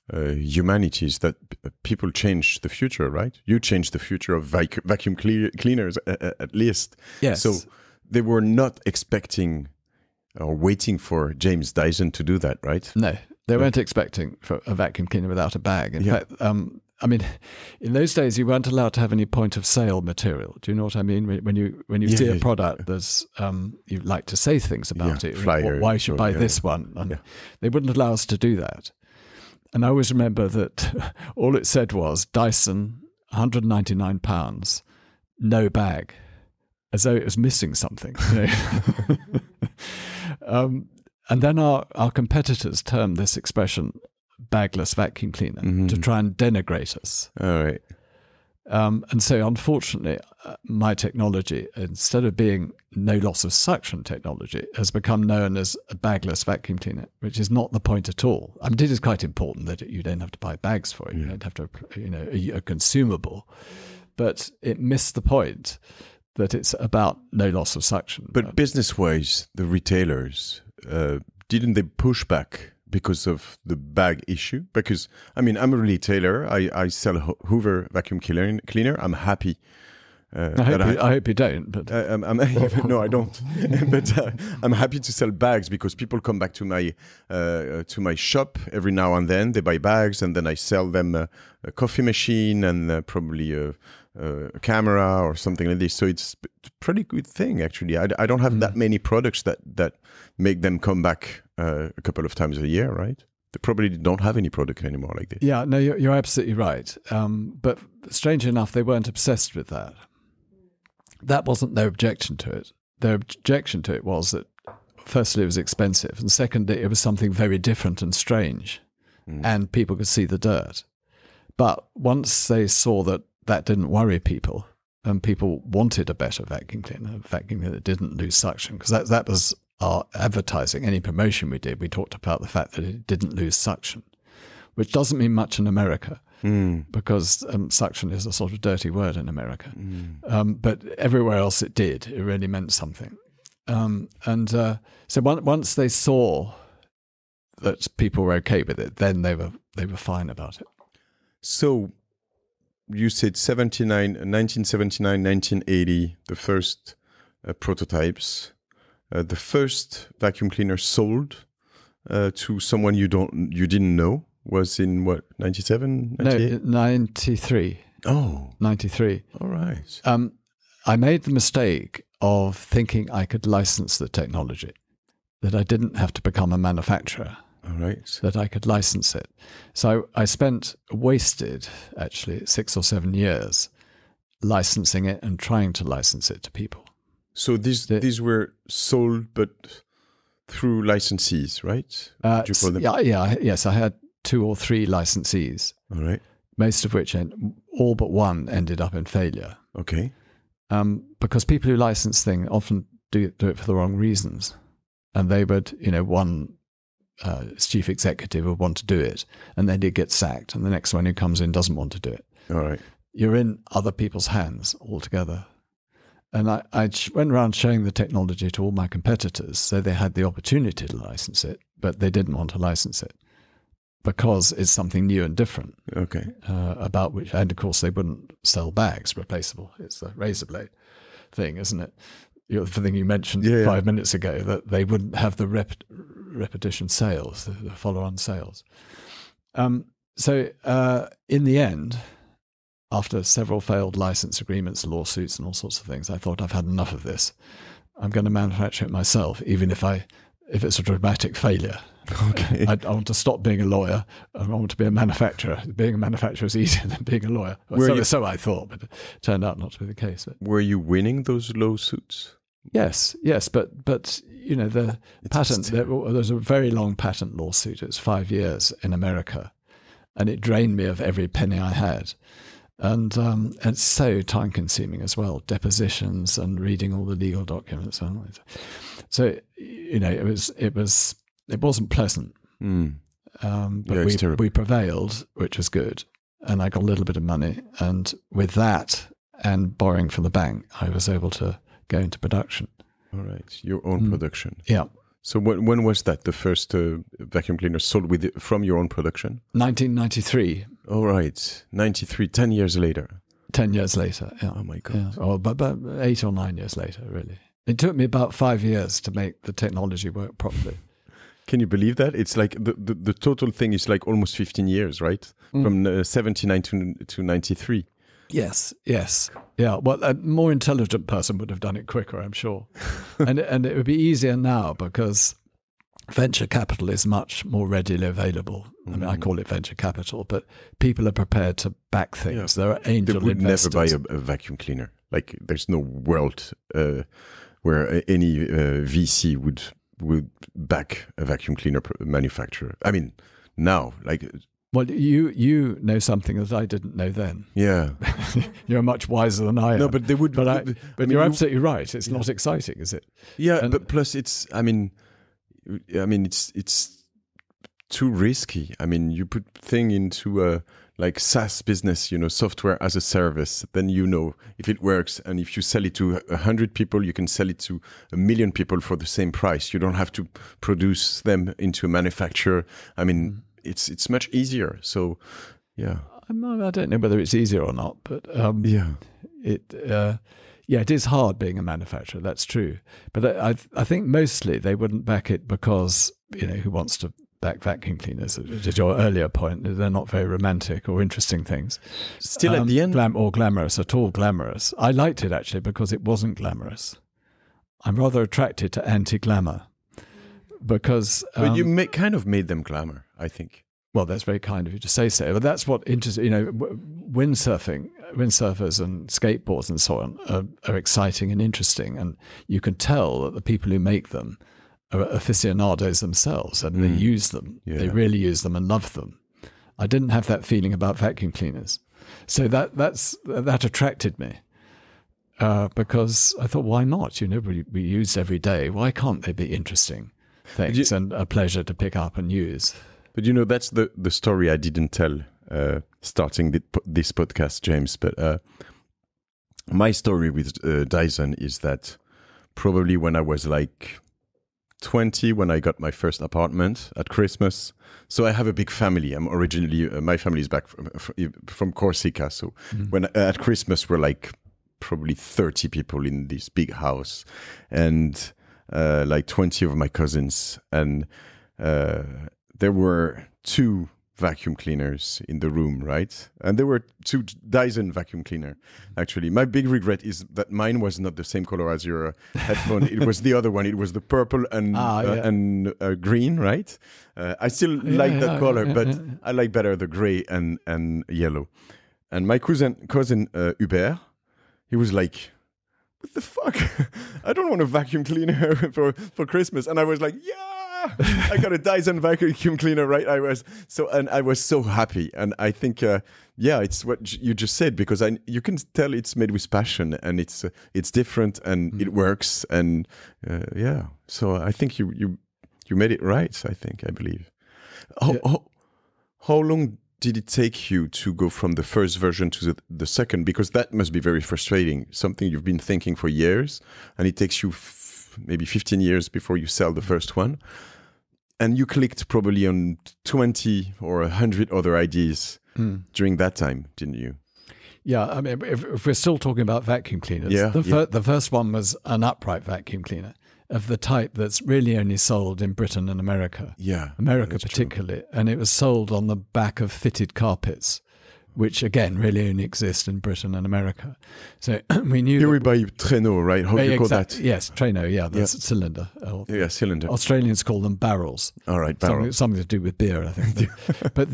humanity is that people change the future, right? You change the future of vacuum cleaners at least. Yes. So they were not expecting or waiting for James Dyson to do that, right? No, they weren't expecting for a vacuum cleaner without a bag. In fact, I mean, in those days, you weren't allowed to have any point of sale material. Do you know what I mean? When you see a product, there's you like to say things about it. Flyer, why should buy this one? And they wouldn't allow us to do that. And I always remember that all it said was Dyson, £199, no bag, as though it was missing something. You know? And then our competitors termed this expression bagless vacuum cleaner to try and denigrate us. All right. And so, unfortunately, my technology, instead of being no loss of suction technology, has become known as a bagless vacuum cleaner, which is not the point at all. I mean, it is quite important that you don't have to buy bags for it. You don't have to, a consumable. But it missed the point that it's about no loss of suction. But business-wise, the retailers, didn't they push back because of the bag issue? Because, I mean, I'm a retailer. I sell Hoover vacuum cleaner. I'm happy. I hope you don't. But no, I don't. But I'm happy to sell bags because people come back to my shop every now and then. They buy bags, and then I sell them a coffee machine and probably a camera or something like this. So it's a pretty good thing, actually. I don't have that many products that make them come back a couple of times a year, right? They probably don't have any product anymore like this. Yeah, no, you're absolutely right. But strangely enough, they weren't obsessed with that. That wasn't their objection to it. Their objection to it was that, firstly, it was expensive, and secondly, it was something very different and strange, and people could see the dirt. But once they saw that didn't worry people, and people wanted a better vacuum cleaner, a vacuum cleaner that didn't lose suction, because that was our advertising. Any promotion we did, we talked about the fact that it didn't lose suction, which doesn't mean much in America. Because suction is a sort of dirty word in America. But everywhere else it did. It really meant something. So once they saw that people were okay with it, then they were fine about it. So you said 1979, 1980, the first prototypes. The first vacuum cleaner sold to someone you didn't know. Was in what, 97, 98? No, 93. Oh. 93. All right. I made the mistake of thinking I could license the technology, that I didn't have to become a manufacturer. All right. That I could license it. So I wasted actually 6 or 7 years licensing it and trying to license it to people. So these were sold, but through licensees, right? Did you call them? Yes, I had 2 or 3 licensees. All right. Most of which, all but one, ended up in failure. Okay. Because people who license things often do it for the wrong reasons. And they would, one chief executive would want to do it, and then he'd get sacked, and the next one who comes in doesn't want to do it. All right. You're in other people's hands altogether. And I went around showing the technology to all my competitors, so they had the opportunity to license it, but they didn't want to license it because it's something new and different. Okay. About which, and of course, they wouldn't sell bags replaceable. It's the razor blade thing, isn't it? The thing you mentioned 5 minutes ago, that they wouldn't have the repetition sales, the follow-on sales. So in the end, after several failed license agreements, lawsuits, and all sorts of things, I thought, I've had enough of this. I'm going to manufacture it myself, even if it's a dramatic failure. Okay. I want to stop being a lawyer. I want to be a manufacturer. Being a manufacturer is easier than being a lawyer. So I thought, but it turned out not to be the case. But were you winning those lawsuits? Yes, but the patent. There's a very long patent lawsuit. It's 5 years in America, and it drained me of every penny I had. And it's so time consuming as well, depositions and reading all the legal documents. So it wasn't pleasant. But we prevailed, which was good, and I got a little bit of money. And with that and borrowing from the bank, I was able to go into production. All right, your own production. Yeah. So when was that, the first vacuum cleaner sold from your own production? 1993. All right, 93, 10 years later. 10 years later, yeah. Oh my God. Yeah. Or about 8 or 9 years later, really. It took me about 5 years to make the technology work properly. Can you believe that? It's like the total thing is like almost 15 years, right? From 79 to 93. Yes. Yeah, well, a more intelligent person would have done it quicker, I'm sure. and it would be easier now because venture capital is much more readily available. I mean, I call it venture capital, but people are prepared to back things. Yeah. There are angel investors. They would never buy a vacuum cleaner. Like, there's no world where any VC would would back a vacuum cleaner manufacturer. I mean, now, like... Well, you know something that I didn't know then. Yeah. You're much wiser than I am. No, but they would... But you're absolutely right. It's not exciting, is it? Yeah, but plus it's... I mean, it's too risky. I mean, you put thing into a like SaaS business, software as a service, then if it works. And if you sell it to 100 people, you can sell it to 1 million people for the same price. You don't have to produce them into a manufacturer. I mean, it's much easier. So, yeah. I don't know whether it's easier or not, but it is hard being a manufacturer. That's true. But I think mostly they wouldn't back it because, who wants to back vacuum cleaners? To your earlier point, they're not very romantic or interesting things. Still at the end? Or glamorous at all, glamorous. I liked it actually because it wasn't glamorous. I'm rather attracted to anti-glamour because... but you kind of made them glamour, I think. Well, that's very kind of you to say so. But that's what interests, windsurfers and skateboards and so on are exciting and interesting. And you can tell that the people who make them are aficionados themselves and they use them. Yeah. They really use them and love them. I didn't have that feeling about vacuum cleaners. So that attracted me because I thought, why not? We use every day. Why can't they be interesting things and a pleasure to pick up and use? But that's the story I didn't tell starting this podcast, James. But my story with Dyson is that probably when I was like 20, when I got my first apartment at Christmas. So I have a big family. I'm originally, my family is back from Corsica. So when at Christmas, we're like probably 30 people in this big house and like 20 of my cousins. And there were 2 vacuum cleaners in the room, right? And there were 2 Dyson vacuum cleaner, actually. My big regret is that mine was not the same color as your headphone. It was the other one. It was the purple and green, right? I still like that color, but I like better the gray and yellow. And my cousin Hubert, he was like, what the fuck? I don't want a vacuum cleaner for Christmas. And I was like, yeah! I got a Dyson vacuum cleaner, right? I was so happy, and I think, it's what you just said because you can tell it's made with passion, and it's different, and it works, and So I think you made it right. I believe. How long did it take you to go from the first version to the second? Because that must be very frustrating. Something you've been thinking for years, and it takes you maybe 15 years before you sell the first one. And you clicked probably on 20 or 100 other ideas during that time, didn't you? Yeah, I mean, if we're still talking about vacuum cleaners, the first one was an upright vacuum cleaner of the type that's really only sold in Britain and America. Yeah, America particularly. True. And it was sold on the back of fitted carpets, which again really only exist in Britain and America. So we knew here we buy traîneau, right? How do you call that? Yes, traîneau. Yeah, that's a cylinder. Cylinder. Australians call them barrels. All right, barrels. Something to do with beer, I think. But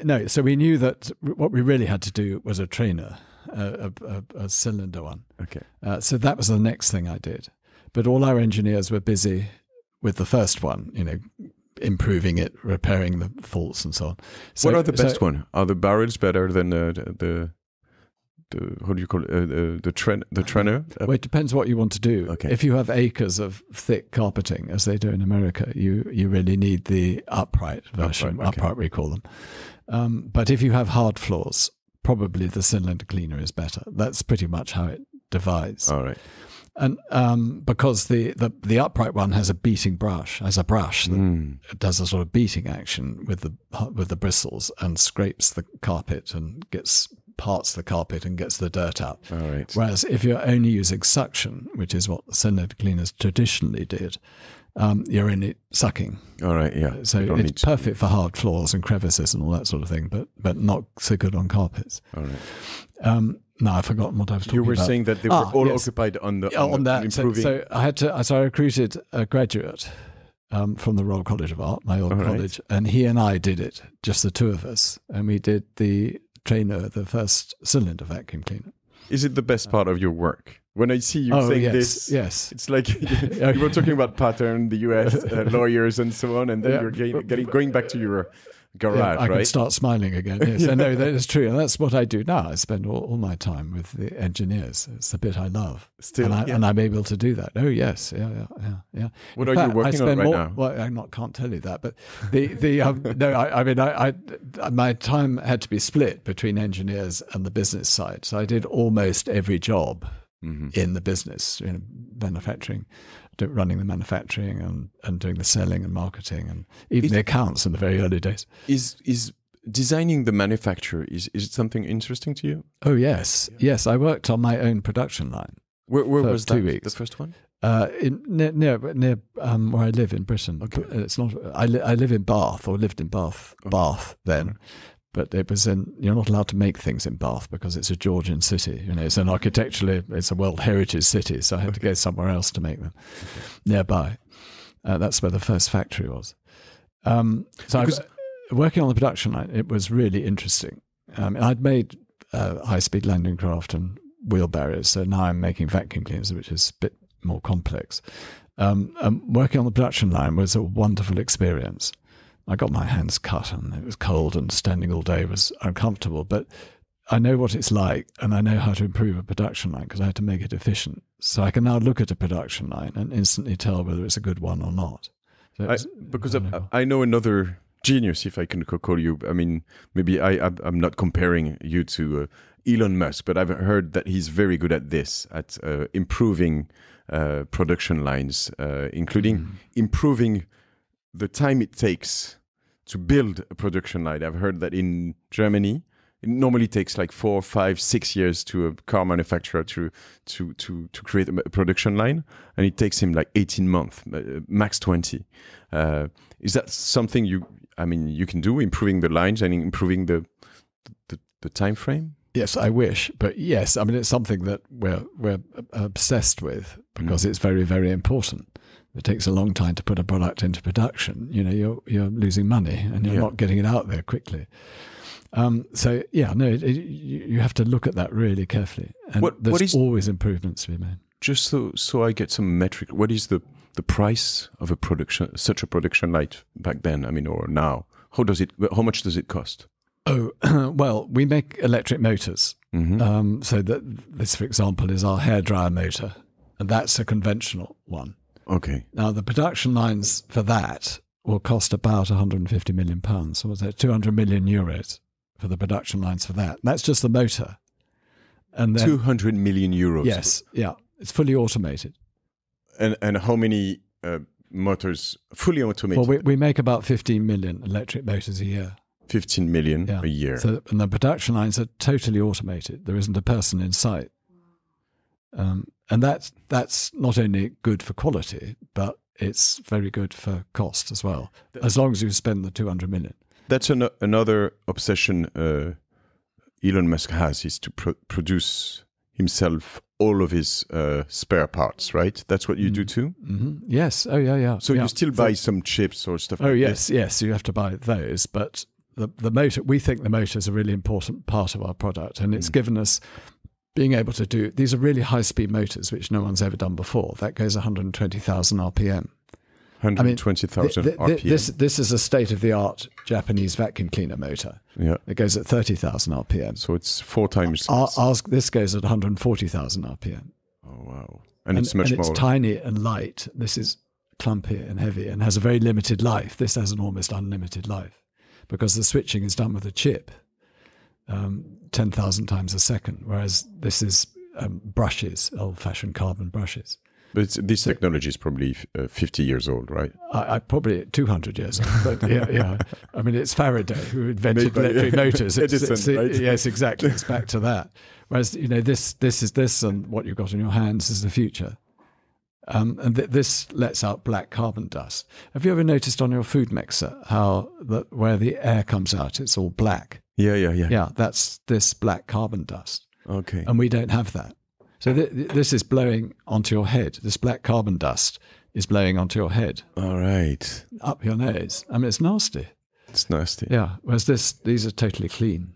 no. So we knew that what we really had to do was a trainer, a cylinder one. Okay. So that was the next thing I did. But all our engineers were busy with the first one, improving it, repairing the faults and so on. So, what are the best one? Are the barrels better than the how do you call it? The trainer? Well, it depends what you want to do. Okay. If you have acres of thick carpeting, as they do in America, you really need the upright version. Upright, we call them. But if you have hard floors, probably the cylinder cleaner is better. That's pretty much how it divides. All right. And because the upright one has a brush that does a sort of beating action with the bristles and scrapes the carpet and parts the carpet and gets the dirt out. All right. Whereas if you're only using suction, which is what the cylinder cleaners traditionally did, you're only sucking. All right, yeah. So it's perfect for hard floors and crevices and all that sort of thing, but not so good on carpets. All right. No, I've forgotten what I was talking about. You were saying that they were all occupied on that. So I recruited a graduate from the Royal College of Art, my old college, and he and I did it, just the two of us, and we did the trainer, the first cylinder vacuum cleaner. Is it the best part of your work? When I see you saying this, it's like you were talking about pattern, the US, lawyers, and so on, and then you're going back to your garage, I right? can start smiling again. Yes, I know that is true, and that's what I do now. I spend all my time with the engineers. It's the bit I love, still, and I'm able to do that. Oh yes, yeah. What are you working on right now? Well, I can't tell you that, but my time had to be split between engineers and the business side, so I did almost every job in the business, manufacturing, running the manufacturing and doing the selling and marketing and even the accounts in the very early days. Is designing the manufacture, is it something interesting to you? Oh yes, yes. I worked on my own production line. Where was that? 2 weeks. The first one? Near where I live in Britain. Okay. It's not. I live in Bath, or lived in Bath then. Okay. But it was you're not allowed to make things in Bath because it's a Georgian city. It's an architecturally, it's a World Heritage city. So I had to go somewhere else to make them nearby. That's where the first factory was. Working on the production line, it was really interesting. I'd made high-speed landing craft and wheelbarrows. So now I'm making vacuum cleaners, which is a bit more complex. Working on the production line was a wonderful experience. I got my hands cut and it was cold and standing all day was uncomfortable, but I know what it's like and I know how to improve a production line because I had to make it efficient. So I can now look at a production line and instantly tell whether it's a good one or not. So I know another genius, if I can call you. I mean, maybe I'm not comparing you to Elon Musk, but I've heard that he's very good at this, at improving production lines, including improving the time it takes to build a production line. I've heard that in Germany, it normally takes like 4, 5, 6 years to a car manufacturer to create a production line, and it takes him like 18 months, max 20. Is that something you can do, improving the lines and improving the time frame? Yes, I wish, but yes, it's something that we're obsessed with because it's very, very important. It takes a long time to put a product into production. You're losing money and you're not getting it out there quickly. You have to look at that really carefully. And there's always improvements to be made. Just so I get some metric, what is the price of such a production line back then? Or now? How much does it cost? Oh, well, we make electric motors. So that this, for example, is our hairdryer motor, and that's a conventional one. Okay. Now, the production lines for that will cost about £150 million. So what's that? 200 million euros for the production lines for that. And that's just the motor. And then, 200 million euros. Yes, yeah. It's fully automated. And how many motors fully automated? Well, we make about 15 million electric motors a year. 15 million a year. So, and the production lines are totally automated. There isn't a person in sight. And that's not only good for quality, but it's very good for cost as well, as long as you spend the 200 million. That's another obsession Elon Musk has, is to produce himself all of his spare parts, right? That's what you do too? Mm-hmm. Yes. Oh, yeah. So you still buy some chips or stuff like this? Yes, you have to buy those. But the motor, we think the motor is a really important part of our product, and it's given us being able to do, these are really high-speed motors, which no one's ever done before. That goes 120,000 RPM. 120,000 RPM. This is a state-of-the-art Japanese vacuum cleaner motor. Yeah. It goes at 30,000 RPM. So it's 4 times. This goes at 140,000 RPM. Oh, wow. And it's much more. It's tiny and light. This is clumpy and heavy and has a very limited life. This has an almost unlimited life because the switching is done with a chip. 10,000 times a second, whereas this is brushes, old-fashioned carbon brushes. But this technology is probably 50 years old, right? I probably 200 years old, but yeah. It's Faraday who invented electric motors. Edison, right? Yes, exactly. It's back to that. Whereas, this is this, and what you've got in your hands is the future. And this lets out black carbon dust. Have you ever noticed on your food mixer how where the air comes out, it's all black? Yeah. Yeah, that's this black carbon dust. Okay. And we don't have that. So this is blowing onto your head. This black carbon dust is blowing onto your head. All right. Up your nose. It's nasty. It's nasty. Yeah. Whereas these are totally clean.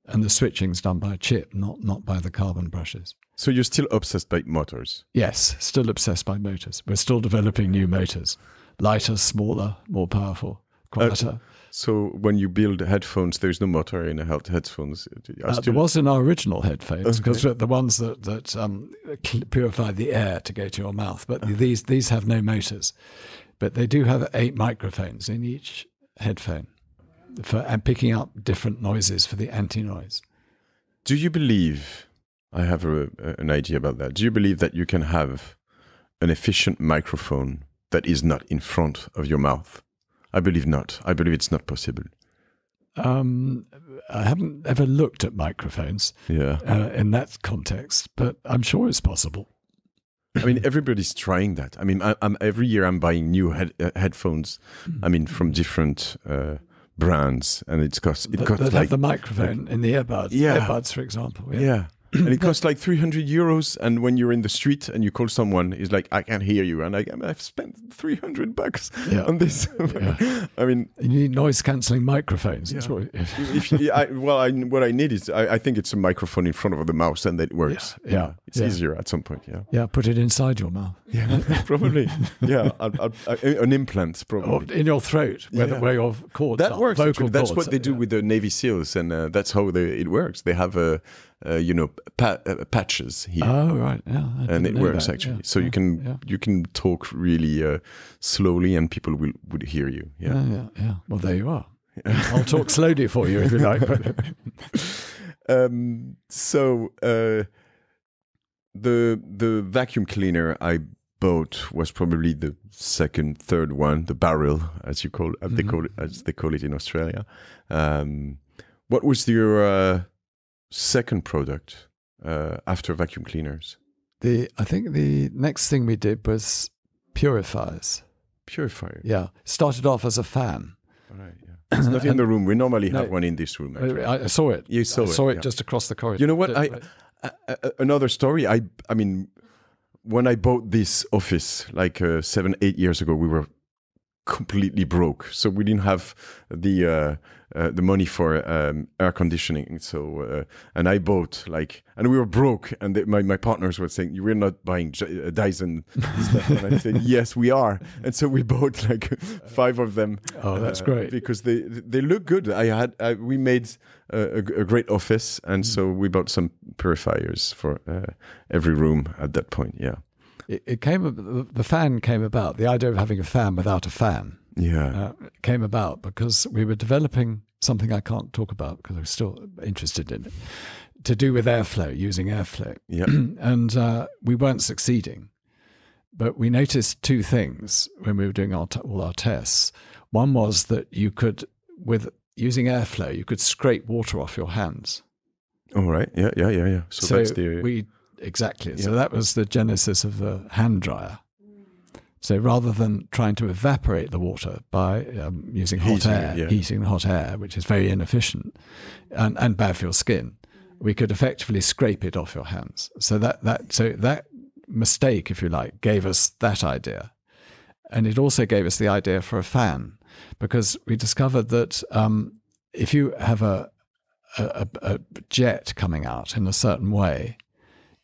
And the switching's done by a chip, not by the carbon brushes. So you're still obsessed by motors? Yes, still obsessed by motors. We're still developing new motors. Lighter, smaller, more powerful, quieter. So when you build headphones, there's no motor in headphones? There was in our original headphones, because the ones that purify the air to go to your mouth. But these have no motors. But they do have 8 microphones in each headphone and picking up different noises for the anti-noise. Do you believe, I have an idea about that, do you believe that you can have an efficient microphone that is not in front of your mouth? I believe not. I believe it's not possible. I haven't ever looked at microphones in that context, but I'm sure it's possible. I mean, everybody's trying that. I mean, every year I'm buying new headphones. I mean, from different brands, and it costs that have the microphone in the earbuds. Yeah. Earbuds, for example. Yeah. And it costs like 300 euros. And when you're in the street and you call someone, it's like, I can't hear you. And I've spent $300 on this. I mean, you need noise cancelling microphones. Yeah. What I need is, I think it's a microphone in front of the mouse, and it works. Yeah. It's easier at some point. Yeah. Put it inside your mouth. Yeah, probably. Yeah. An implant, probably. Or in your throat, where your cords that are. Works. Vocal That's cords. what they do with the Navy SEALs, and that's how it works. They have patches here. Oh, right. Yeah. And it works actually. Yeah. So you can talk really slowly, and people would hear you. Yeah. Well, there you are. I'll talk slowly for you if you like. The vacuum cleaner I bought was probably the third one, the barrel, as you call it, they call it in Australia. What was your second product after vacuum cleaners? I think the next thing we did was purifiers. Purifier. Yeah. Started off as a fan. All right. Yeah. It's not in the room. We normally have one in this room. Actually. I saw it. You saw it. I saw it just across the corridor. You know what? Another story. I mean, when I bought this office like 7-8 years ago, we were completely broke, so we didn't have the money for air conditioning. So and I bought and we were broke, and my partners were saying, "We're not buying Dyson stuff," and I said, "Yes, we are." And so we bought 5 of them. Oh, that's great, because they look good. We made a great office, and so we bought some purifiers for every room at that point. Yeah. The fan came about. The idea of having a fan without a fan came about because we were developing something I can't talk about because I'm still interested in it, to do with airflow, using airflow. Yeah. And we weren't succeeding. But we noticed 2 things when we were doing all our tests. One was that you could, with using airflow, you could scrape water off your hands. All right. Yeah. So that's Exactly. Yeah. So that was the genesis of the hand dryer. So rather than trying to evaporate the water by using heating hot air, which is very inefficient and bad for your skin, we could effectively scrape it off your hands. So that mistake, if you like, gave us that idea. And it also gave us the idea for a fan, because we discovered that if you have a jet coming out in a certain way,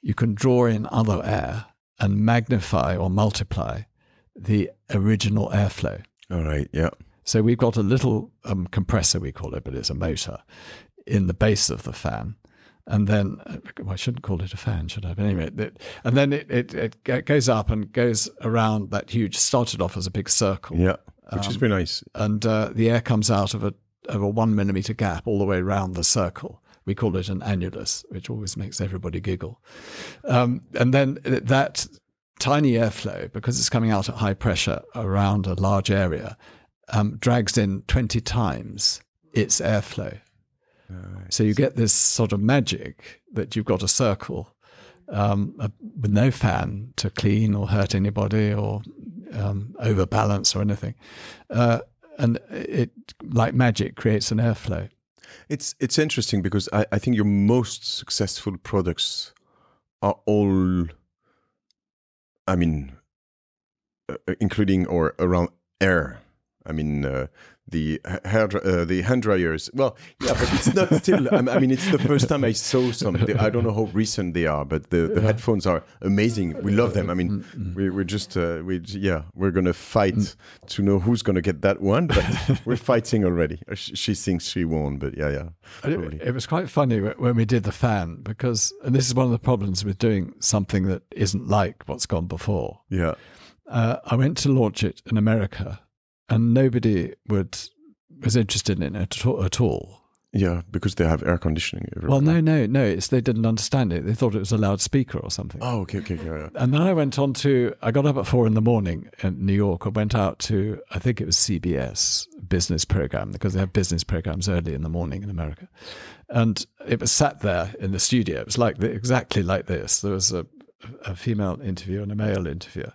you can draw in other air and magnify or multiply the original airflow. All right, yeah. So we've got a little compressor, we call it, but it's a motor, in the base of the fan. And then, I shouldn't call it a fan, should I? But anyway, and then it goes up and goes around that huge, started off as a big circle. Yeah, which is very nice. And the air comes out of a 1 millimeter gap all the way around the circle. We call it an annulus, which always makes everybody giggle. And then that tiny airflow, because it's coming out at high pressure around a large area, drags in 20 times its airflow. So you get this sort of magic that you've got a circle with no fan to clean or hurt anybody or overbalance or anything. And it, like magic, creates an airflow. It's interesting because I think your most successful products are all, I mean, including or around air. I mean, the hand dryers. Well, yeah, but it's not still. I mean, it's the first time I saw some. I don't know how recent they are, but the headphones are amazing. We love them. I mean, we're gonna fight to know who's gonna get that one, but we're fighting already. She thinks she won, but yeah. It was quite funny when we did the fan and this is one of the problems with doing something that isn't like what's gone before. Yeah. I went to launch it in America, and nobody was interested in it at all. Yeah, because they have air conditioning. Well, no. They didn't understand it. They thought it was a loudspeaker or something. Oh, okay. Yeah. And then I got up at 4 a.m. in New York. I went out to, I think it was CBS business program, because they have business programs early in the morning in America. And it was sat there in the studio. It was exactly like this. There was a female interviewer and a male interviewer.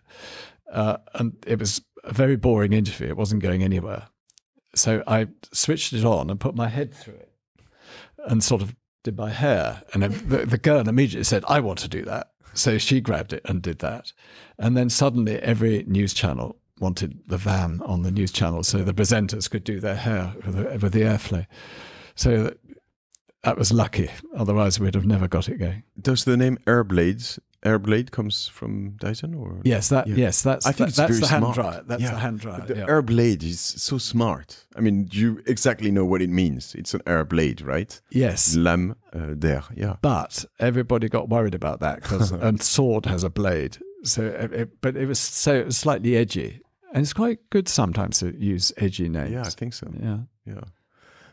And it was a very boring interview. It wasn't going anywhere. So I switched it on and put my head through it and sort of did my hair. And the girl immediately said, I want to do that. So she grabbed it and did that. And then suddenly every news channel wanted the van on the news channel so the presenters could do their hair with the airflow. So that was lucky. Otherwise, we'd have never got it going. Does the name Airblade comes from Dyson, or yes, that's the hand dryer. That's the hand dryer. The Airblade is so smart. I mean, you exactly know what it means. It's an air blade, right? Yes, lame d'air. Yeah. But everybody got worried about that because and sword has a blade. So, but it was slightly edgy, and it's quite good sometimes to use edgy names. Yeah, I think so. Yeah.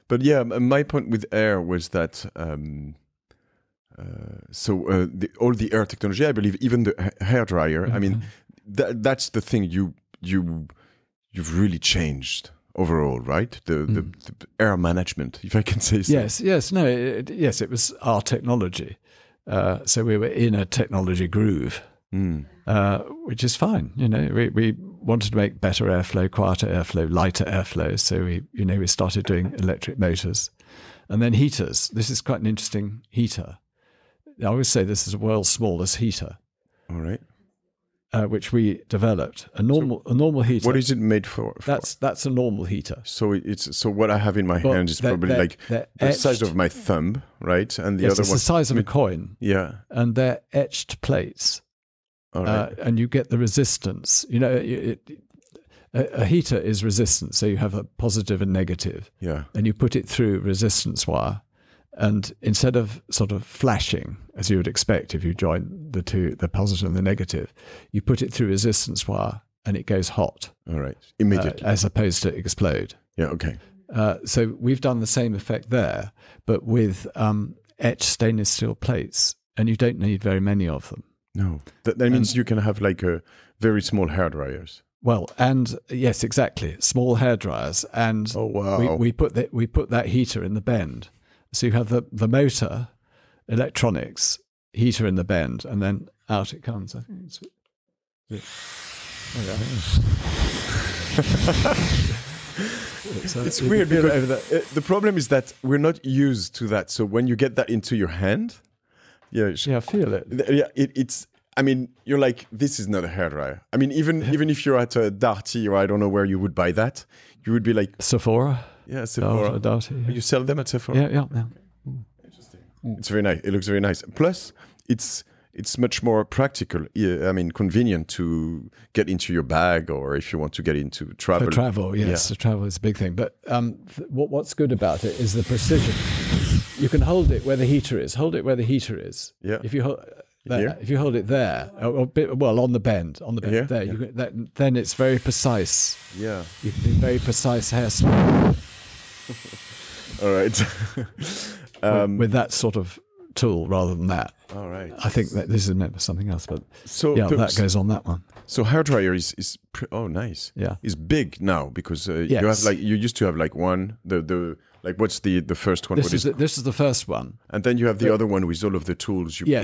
But yeah, my point with air was that. All the air technology, I believe, even the hair dryer. Mm-hmm. I mean, that's the thing you've really changed overall, right? The air management, if I can say so. Yes, it was our technology. So we were in a technology groove, which is fine. You know, we wanted to make better airflow, quieter airflow, lighter airflow. So we started doing electric motors, and then heaters. This is quite an interesting heater. I always say this is the world's smallest heater. All right. Which we developed. A normal heater. What is it made for? That's a normal heater. So what I have in my hand is probably like the size of my thumb, right? And the other one, the size of a coin. Yeah. And they're etched plates. All right. And you get the resistance. You know, a heater is resistance, so you have a positive and negative. Yeah. And you put it through resistance wire. And instead of sort of flashing, as you would expect if you join the two, the positive and the negative, you put it through resistance wire and it goes hot. All right. Immediately. As opposed to explode. Yeah, okay. So we've done the same effect there, but with etched stainless steel plates, and you don't need very many of them. No. That means you can have like a very small hair dryers. Well, and yes, exactly. Small hair dryers. And we put that heater in the bend. So you have the motor, electronics, heater in the bend, and then out it comes. I think it's weird because the problem is that we're not used to that. So when you get that into your hand, I feel it. Yeah, it's. I mean, you're like, this is not a hairdryer. I mean, even if you're at a Darty or I don't know where you would buy that, you would be like Sephora. Yeah, Sephora. Darty. You sell them at Sephora? Yeah. Interesting. It's very nice. It looks very nice. Plus, it's much more practical. I mean, convenient to get into your bag, or if you want to get into travel. For travel, yes. Yeah. Travel is a big thing. But what's good about it is the precision. You can hold it where the heater is. Hold it where the heater is. Yeah. If you hold it there, on the bend, here? There, yeah. Then it's very precise. Yeah. You can do very precise hairstyle. All right. with that sort of tool rather than that. All right. I think that this is meant for something else, but that goes on that one. So hairdryer is nice. Yeah. Is big now because you have you used to have like one what's the first one? This is the first one, and then you have the other one with all of the tools. The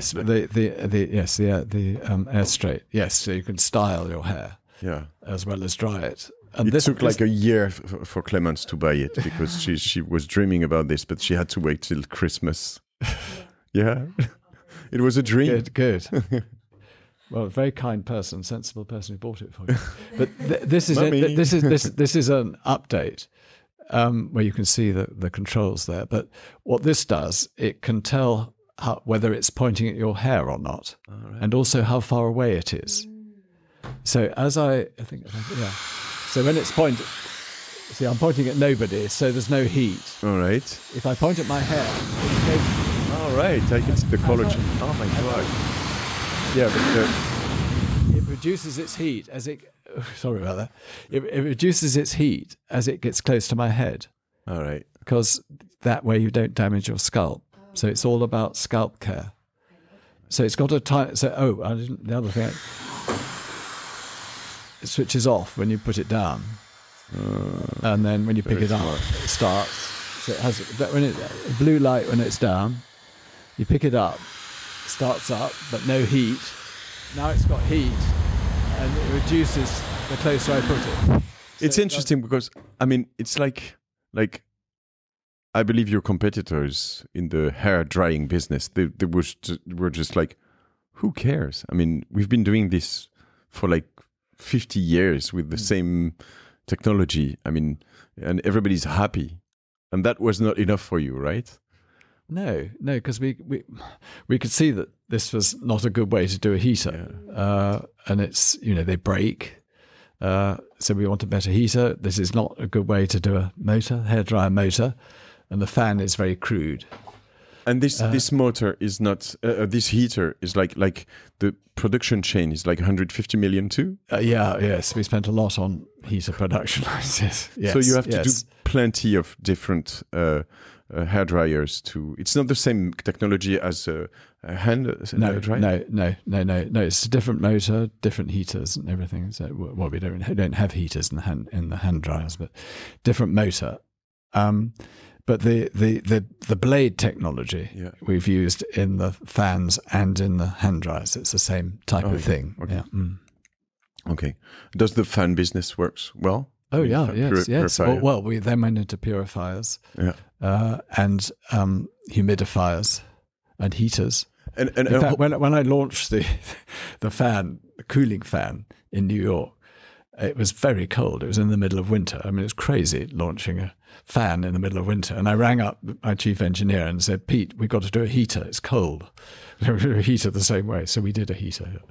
air straight. Yes, so you can style your hair. Yeah. As well as dry it. And it took like a year for Clemence to buy it because she was dreaming about this, but she had to wait till Christmas. Yeah, it was a dream. Good. Well, a very kind person, sensible person who bought it for you. But this is an update where you can see the controls there. But what this does, it can tell whether it's pointing at your hair or not, and also how far away it is. So So when it's pointing, see, I'm pointing at nobody, so there's no heat. All right. If I point at my hair, it goes. All right, I can see the color change. Oh my god. Yeah, but it reduces its heat as it. Sorry about that. It reduces its heat as it gets close to my head. All right. Because that way you don't damage your scalp. So it's all about scalp care. So it's got a time. So the other thing. It switches off when you put it down, and then when you pick it up, it starts. So it has blue light when it's down. You pick it up, starts up, but no heat. Now it's got heat, and it reduces the closer I put it. So it's interesting because it's like I believe your competitors in the hair drying business, they were just like, who cares? I mean, we've been doing this for like 50 years with the same technology. I mean, and everybody's happy, and that was not enough for you, right? No, because we could see that this was not a good way to do a heater, and it's they break. So we want a better heater. This is not a good way to do a hairdryer motor, and the fan is very crude. And this motor is not. This heater is like the production chain is like 150 million too. Yes, we spent a lot on heater production. yes. So you have to do plenty of different hair dryers to. It's not the same technology as a hand dryer. No. It's a different motor, different heaters, and everything. So we don't have heaters in the hand dryers, but different motor. But the blade technology we've used in the fans and in the hand dryers, it's the same type of thing. Okay. Yeah. Okay. Does the fan business works well? Oh yeah, yes. Well, we then went into purifiers, and humidifiers and heaters. And in fact, when I launched the cooling fan in New York, it was very cold. It was in the middle of winter. I mean, it was crazy launching a fan in the middle of winter. And I rang up my chief engineer and said, Pete, we've got to do a heater. It's cold. We're going to do a heater the same way. So we did a heater.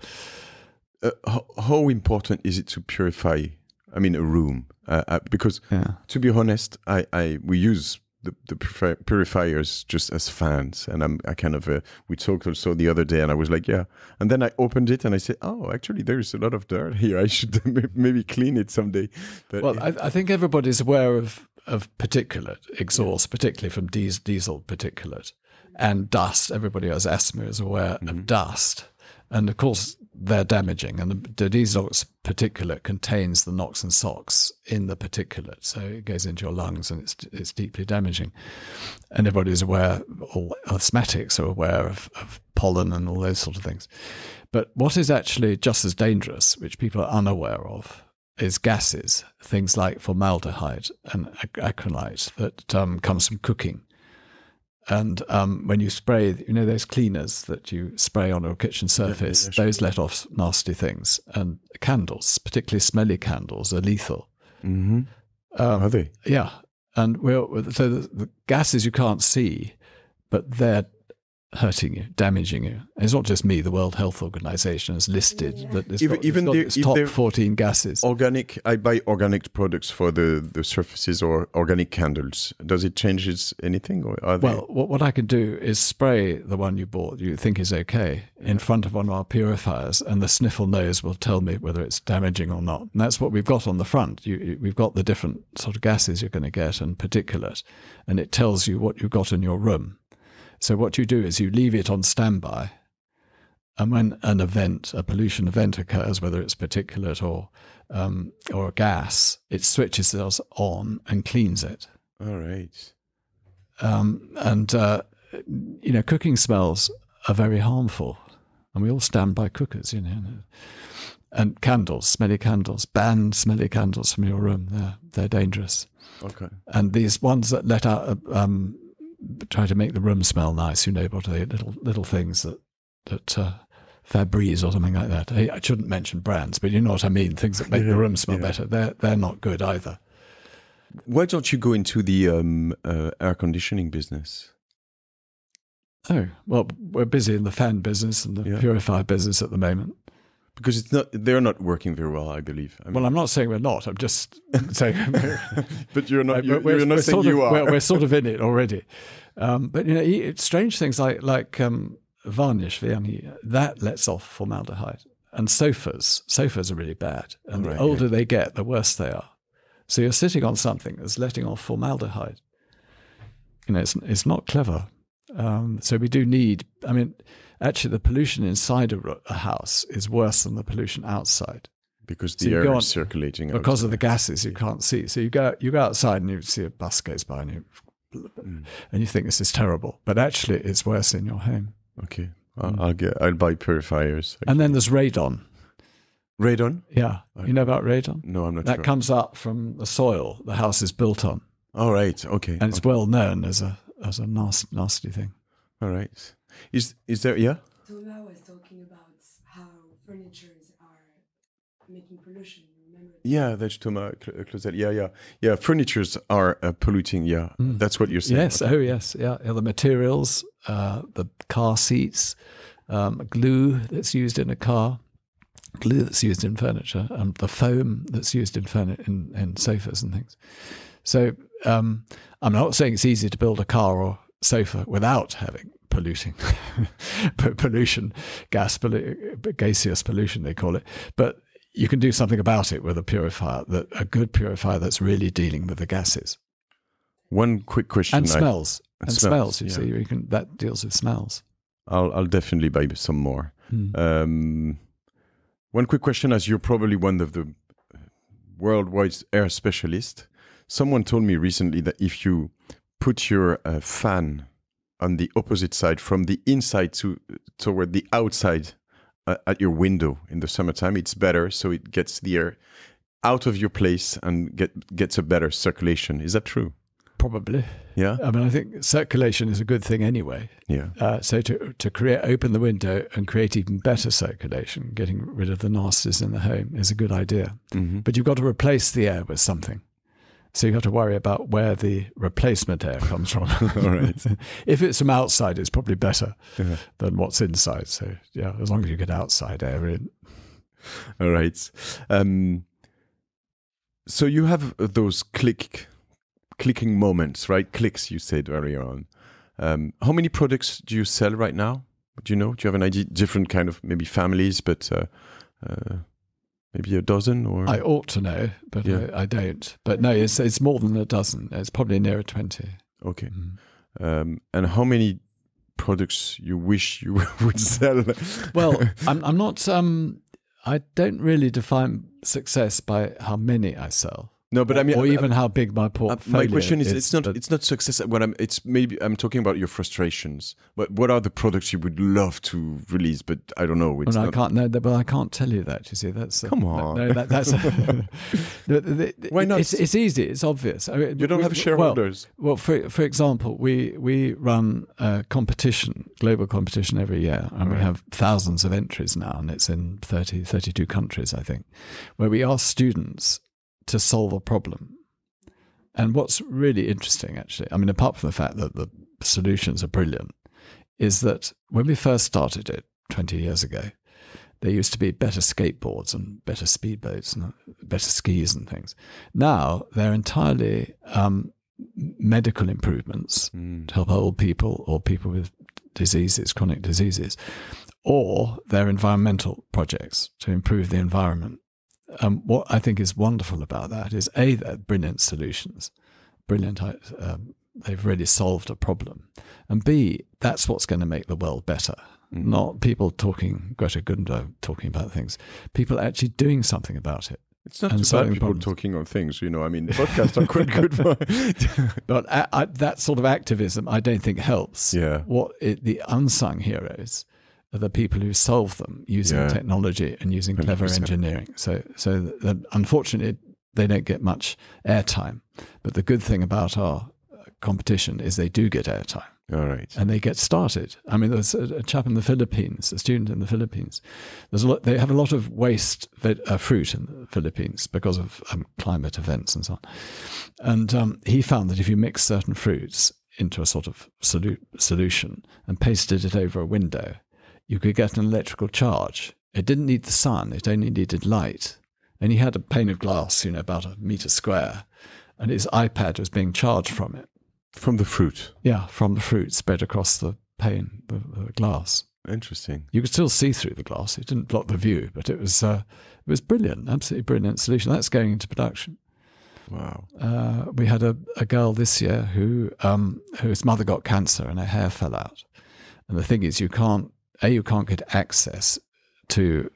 How important is it to purify, a room? Because to be honest, we use the purifiers just as fans, and I kind of we talked also the other day, and I was like, and then I opened it and I said, oh, actually there's a lot of dirt here. I should maybe clean it someday. But I think everybody's aware of particulate exhaust, particularly from diesel particulate, and dust. Everybody who has asthma is aware of dust, and of course they're damaging, and the diesel particulate contains the NOx and SOx in the particulate, so it goes into your lungs and it's deeply damaging. And everybody's aware, all asthmatics are aware of pollen and all those sort of things. But what is actually just as dangerous, which people are unaware of, is gases, things like formaldehyde and acrylite that comes from cooking. And when you spray, those cleaners that you spray on your kitchen surface, those let off nasty things. And candles, particularly smelly candles, are lethal. Mm-hmm. Are they? Yeah. And so the gases you can't see, but they're hurting you, damaging you. And it's not just me. The World Health Organization has listed that it's top 14 gases. Organic. I buy organic products for the surfaces or organic candles. Does it change anything? Or are well, what I can do is spray the one you bought, you think is okay, in front of one of our purifiers, and the sniffle nose will tell me whether it's damaging or not. And that's what we've got on the front. We've got the different sort of gases you're going to get and particulate, and it tells you what you've got in your room. So what you do is you leave it on standby, and when a pollution event occurs, whether it's particulate or a gas, it switches us on and cleans it. All right. Cooking smells are very harmful, and we all stand by cookers, And candles, smelly candles, ban smelly candles from your room. They're dangerous. Okay. And these ones that let out try to make the room smell nice. What are they? Little things that Febreze or something like that. I shouldn't mention brands, but you know what I mean. Things that make the room smell better. They're not good either. Why don't you go into the air conditioning business? Oh, well, we're busy in the fan business and the purify business at the moment. Because they're not working very well, I believe. Well, I'm not saying we're not. I'm just saying. But you're not. You're not saying you are. We're sort of in it already. But strange things like varnish, vernis, that lets off formaldehyde. And sofas are really bad. And the older they get, the worse they are. So you're sitting on something that's letting off formaldehyde. It's not clever. So we do need. I mean, actually, the pollution inside a house is worse than the pollution outside. Because the air is circulating. Because of the gases you can't see. So you go outside and you see a bus goes by and you think this is terrible. But actually, it's worse in your home. Okay, I'll buy purifiers. And then there's radon. Radon? Yeah, you know about radon? No, I'm not sure. That comes up from the soil the house is built on. All right. Okay. And it's well known as a nasty thing. All right. Is there? Yeah. So I was talking about how furnitures are making pollution. Remember? Yeah, that's Thomas Closet. Yeah. Furnitures are polluting. Yeah, that's what you're saying. Yes. Okay. Oh, yes. Yeah. The materials, the car seats, glue that's used in a car, glue that's used in furniture, the foam that's used in sofas and things. So I'm not saying it's easy to build a car or sofa without having pollution, gaseous pollution they call it. But you can do something about it with a purifier, a good purifier that's really dealing with the gases. One quick question. And smells. You see, that deals with smells. I'll definitely buy some more. One quick question, as you're probably one of the worldwide air specialists. Someone told me recently that if you put your fan on the opposite side, from the inside toward the outside at your window in the summertime, it's better. So it gets the air out of your place and gets a better circulation. Is that true? Probably. Yeah. I mean, I think circulation is a good thing anyway. Yeah. So to open the window and create even better circulation, getting rid of the nasties in the home is a good idea. Mm-hmm. But you've got to replace the air with something. So you have to worry about where the replacement air comes from. All right. If it's from outside, it's probably better than what's inside. So yeah, as long as you get outside air in. All right. So you have those clicking moments, right? Clicks, you said earlier on. How many products do you sell right now? Do you know? Do you have an idea? Different kind of maybe families, but maybe a dozen? Or I ought to know, but I don't. But no, it's more than a dozen. It's probably nearer 20. Okay. And how many products you wish you would sell? Well, I'm not. I don't really define success by how many I sell. No, but I mean, or even how big my portfolio. My question is, it's not success. I'm talking about your frustrations. But what are the products you would love to release? But I don't know. I can't know. But I can't tell you that. You see, that's come on. No, that's why not? It's easy. It's obvious. I mean, you don't have shareholders. Well, for example, we run a competition, global competition every year, and we have thousands of entries now, and it's in 32 countries, I think, where we ask students to solve a problem. And what's really interesting, actually, I mean, apart from the fact that the solutions are brilliant, is that when we first started it 20 years ago, there used to be better skateboards and better speedboats and better skis and things. Now they're entirely medical improvements to help old people or people with diseases, chronic diseases, or they're environmental projects to improve the environment. What I think is wonderful about that is they're brilliant solutions, they've really solved a problem, and B, that's what's going to make the world better. Not people talking, Greta Thunberg talking about things, people actually doing something about it. It's not just about people talking on things, I mean, podcasts are quite good for But that sort of activism, I don't think helps. Yeah. The unsung heroes are the people who solve them using technology and using clever 100%. Engineering. So unfortunately, they don't get much airtime. But the good thing about our competition is they do get airtime. All right. And they get started. I mean, there's a chap in the Philippines, a student in the Philippines. They have a lot of waste fruit in the Philippines because of climate events and so on. And he found that if you mix certain fruits into a sort of solution and pasted it over a window, you could get an electrical charge. It didn't need the sun, it only needed light. And he had a pane of glass, about a meter square, and his iPad was being charged from it. From the fruit? Yeah, from the fruit spread across the pane, the glass. Interesting. You could still see through the glass. It didn't block the view, but it was brilliant, absolutely brilliant solution. That's going into production. Wow. We had a girl this year whose mother got cancer and her hair fell out. And the thing is, you can't get access to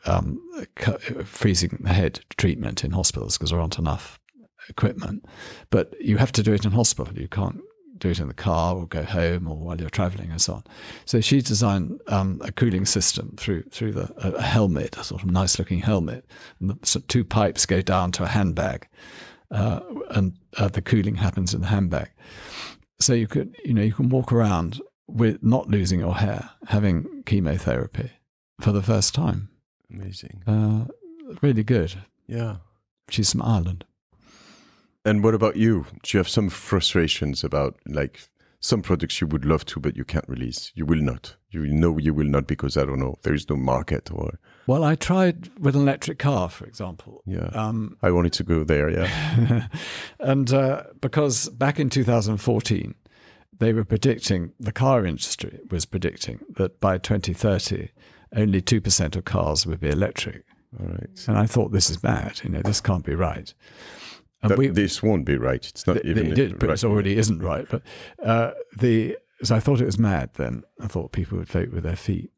freezing the head treatment in hospitals because there aren't enough equipment. But you have to do it in hospital. You can't do it in the car or go home or while you're traveling and so on. So she designed a cooling system through a helmet, a sort of nice looking helmet. And the two pipes go down to a handbag. And the cooling happens in the handbag. So you can walk around with not losing your hair, having chemotherapy for the first time. Amazing. Really good. Yeah. She's from Ireland. And what about you? Do you have some frustrations about some products you would love to, but you can't release? You will not. You know you will not because, I don't know, there is no market or... Well, I tried with an electric car, for example. Yeah, I wanted to go there, yeah. And because back in 2014, the car industry was predicting that by 2030, only 2% of cars would be electric. All right. And I thought, this is bad. This can't be right. This won't be right. It's not even... It did, but it already isn't right. But so I thought it was mad then. I thought people would vote with their feet.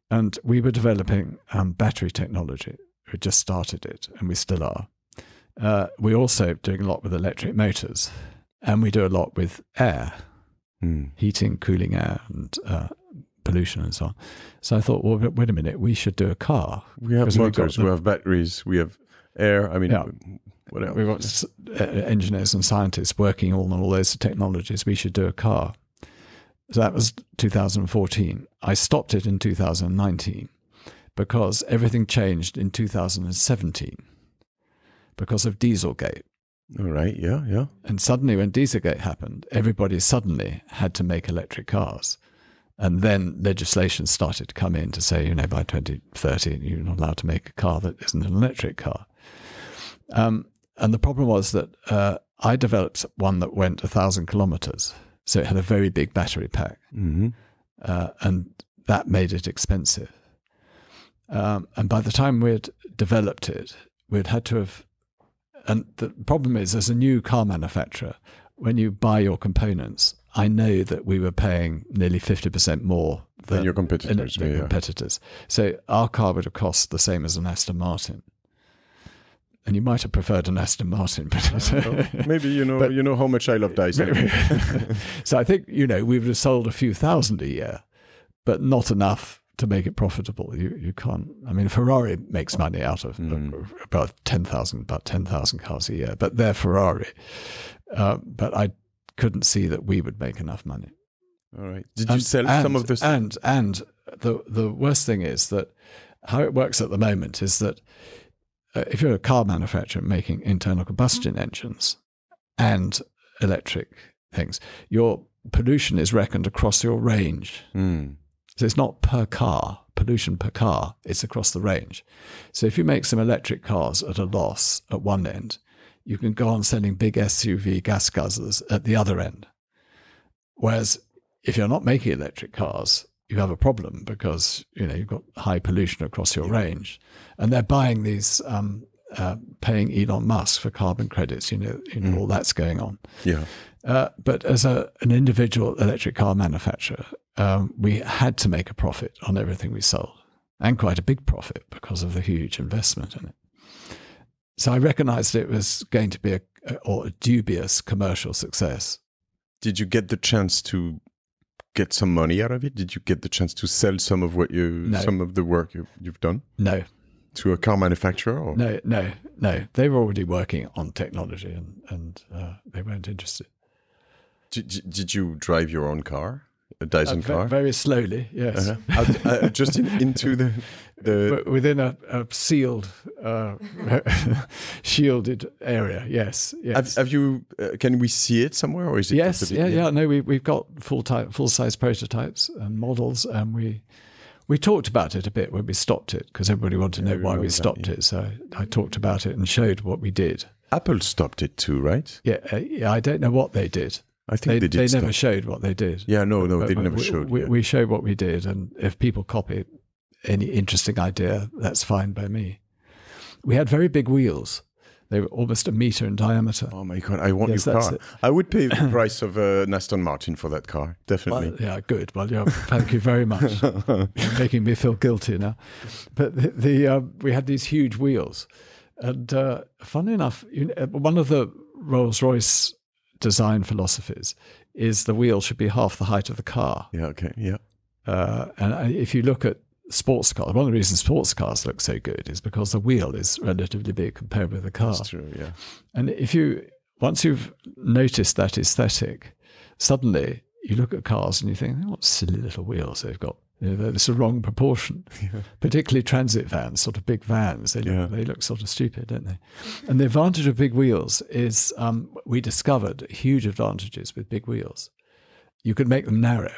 And we were developing battery technology. We just started it, and we still are. We're also doing a lot with electric motors, and we do a lot with air, heating, cooling air, and pollution and so on. So I thought, well, wait a minute, we should do a car. We have motors, we have batteries, we have air. I mean, what else? We've got engineers and scientists working on all those technologies. We should do a car. So that was 2014. I stopped it in 2019 because everything changed in 2017 because of Dieselgate. All right, yeah. And suddenly when Dieselgate happened, everybody suddenly had to make electric cars. And then legislation started to come in to say, by 2030, you're not allowed to make a car that isn't an electric car. And the problem was that I developed one that went 1,000 kilometers. So it had a very big battery pack. Mm-hmm. And that made it expensive. And by the time we'd developed it, we'd had to have... And the problem is, as a new car manufacturer, when you buy your components, I know that we were paying nearly 50% more than your competitors. Competitors. So our car would have cost the same as an Aston Martin. And you might have preferred an Aston Martin, but maybe you know how much I love Dyson. So I think we would have sold a few thousand a year, but not enough to make it profitable. You can't. I mean, Ferrari makes money out of about 10,000 cars a year, but they're Ferrari. But I couldn't see that we would make enough money. All right. Did you sell some of this? And the worst thing is that how it works at the moment is that if you're a car manufacturer making internal combustion engines and electric things, your pollution is reckoned across your range. So it's not per car, pollution per car, it's across the range. So if you make some electric cars at a loss at one end, you can go on selling big SUV gas guzzlers at the other end. Whereas if you're not making electric cars, you have a problem because you've got high pollution across your range, and they're buying these, paying Elon Musk for carbon credits. All that's going on. Yeah. But as an individual electric car manufacturer, we had to make a profit on everything we sold, and quite a big profit because of the huge investment in it. So I recognized it was going to be a dubious commercial success. Did you get the chance to get some money out of it? Did you get the chance to sell some of some of the work you've done? No. To a car manufacturer? Or? No. They were already working on technology and they weren't interested. Did you drive your own car a Dyson car? Very slowly, yes. Just into the within a sealed, shielded area. Yes. Have you? Can we see it somewhere, or is it? Yes. Yeah. No, we've got full size prototypes and models, and we talked about it a bit when we stopped it because everybody wanted to know why we stopped it. So I talked about it and showed what we did. Apple stopped it too, right? Yeah. I don't know what they did. I think they did. They never showed what they did. Yeah, no, they never showed. We showed what we did, and if people copy any interesting idea, that's fine by me. We had very big wheels. They were almost 1 meter in diameter. Oh my God, I want your car. I would pay the price of an Aston Martin for that car, definitely. Well, yeah, good. Well, yeah, thank you very much. You're making me feel guilty now. But we had these huge wheels. And funny enough, one of the Rolls-Royce design philosophies is the wheel should be half the height of the car. Yeah, okay, yeah. And if you look at sports cars, one of the reasons sports cars look so good is because the wheel is relatively big compared with the car. That's true, yeah. And once you've noticed that aesthetic, suddenly you look at cars and you think, what silly little wheels they've got. It's a wrong proportion, particularly transit vans, sort of big vans. They look sort of stupid, don't they? And the advantage of big wheels is we discovered huge advantages with big wheels. You could make them narrow.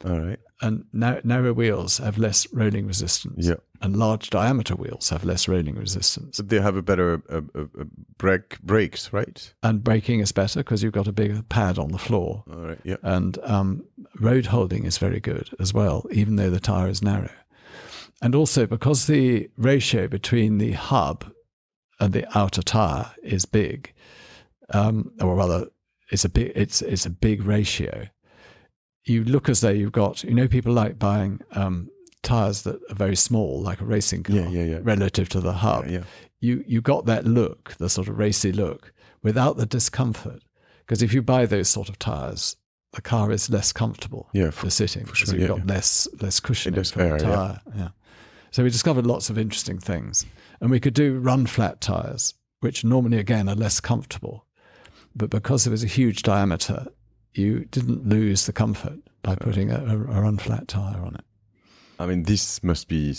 All right. And narrow wheels have less rolling resistance. Yeah. And large diameter wheels have less rolling resistance. But they have a better brakes, right? And braking is better because you've got a bigger pad on the floor. All right, yeah. And road holding is very good as well, even though the tire is narrow. And also because the ratio between the hub and the outer tire is big, or rather, it's a big ratio. You look as though you've got, people like buying tires that are very small, like a racing car, relative to the hub. Yeah. You got that look, the sort of racy look, without the discomfort. Because if you buy those sort of tires, the car is less comfortable for sitting. For sure, you've got less cushioning for the tire. Yeah. So we discovered lots of interesting things. And we could do run-flat tires, which normally, again, are less comfortable. But because there was a huge diameter, you didn't lose the comfort by putting a run-flat tire on it. I mean, this must be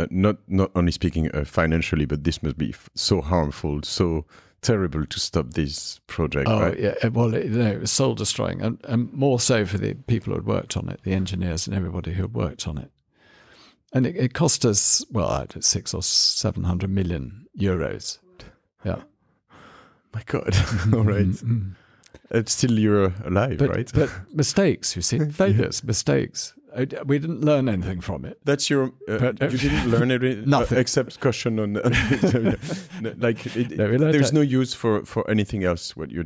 not only speaking financially, but this must be so harmful, so terrible to stop this project. Oh, right? Yeah. Well, it was soul destroying, and more so for the people who had worked on it, the engineers and everybody who had worked on it. And it cost us 600 or 700 million euros. Yeah. My God! All right. Mm-hmm. It's still you're alive, right? But mistakes, you see, failures, mistakes. We didn't learn anything from it. That's your. You didn't learn it nothing except caution on. There's no use for anything else. What you're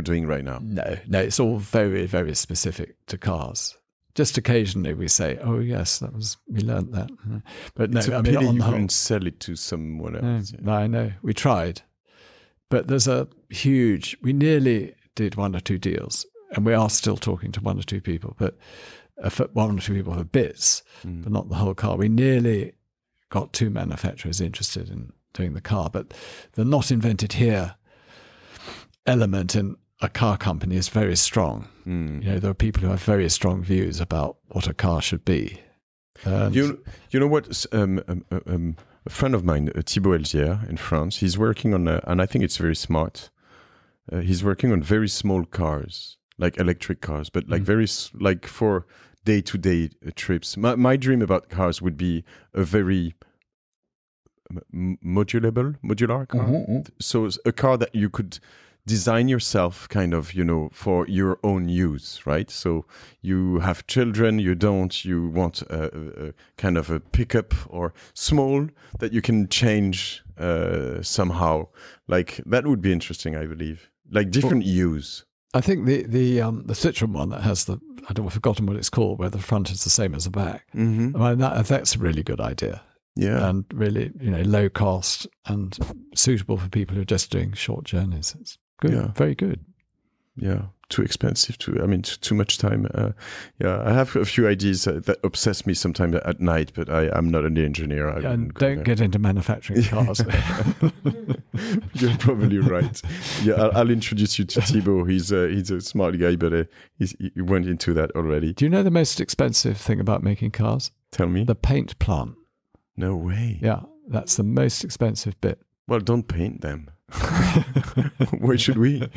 doing right now. No, it's all very, very specific to cars. Just occasionally we say, "Oh yes, we learned that," but no. It's a pity you couldn't sell it to someone else. No, I know we tried, but there's a huge. We nearly did 1 or 2 deals, and we are still talking to 1 or 2 people, but 1 or 2 people for bits, but not the whole car. We nearly got 2 manufacturers interested in doing the car, but the not invented here element in a car company is very strong. There are people who have very strong views about what a car should be. You know what? A friend of mine, Thibaut Elzière in France, he's working on, and I think it's very smart. He's working on very small cars, like electric cars, but like like for day-to-day trips. My dream about cars would be a very modular car. Mm-hmm. So a car that you could design yourself, kind of, for your own use, right? So you have children, you want a kind of a pickup or small that you can change somehow. Like that would be interesting, I believe. Like different use. I think the Citroen one that has I've forgotten what it's called, where the front is the same as the back. Mm-hmm. I mean, that's a really good idea. Yeah. And really, low cost and suitable for people who are just doing short journeys. It's good, very good. too expensive. Too much time. I have a few ideas that obsess me sometimes at night, but I'm not an engineer. And don't get into manufacturing cars. You're probably right. Yeah, I'll introduce you to Thibaut. He's a smart guy, but he went into that already. Do you know the most expensive thing about making cars? Tell me. The paint plant. No way. Yeah, that's the most expensive bit. Well, don't paint them. Why should we?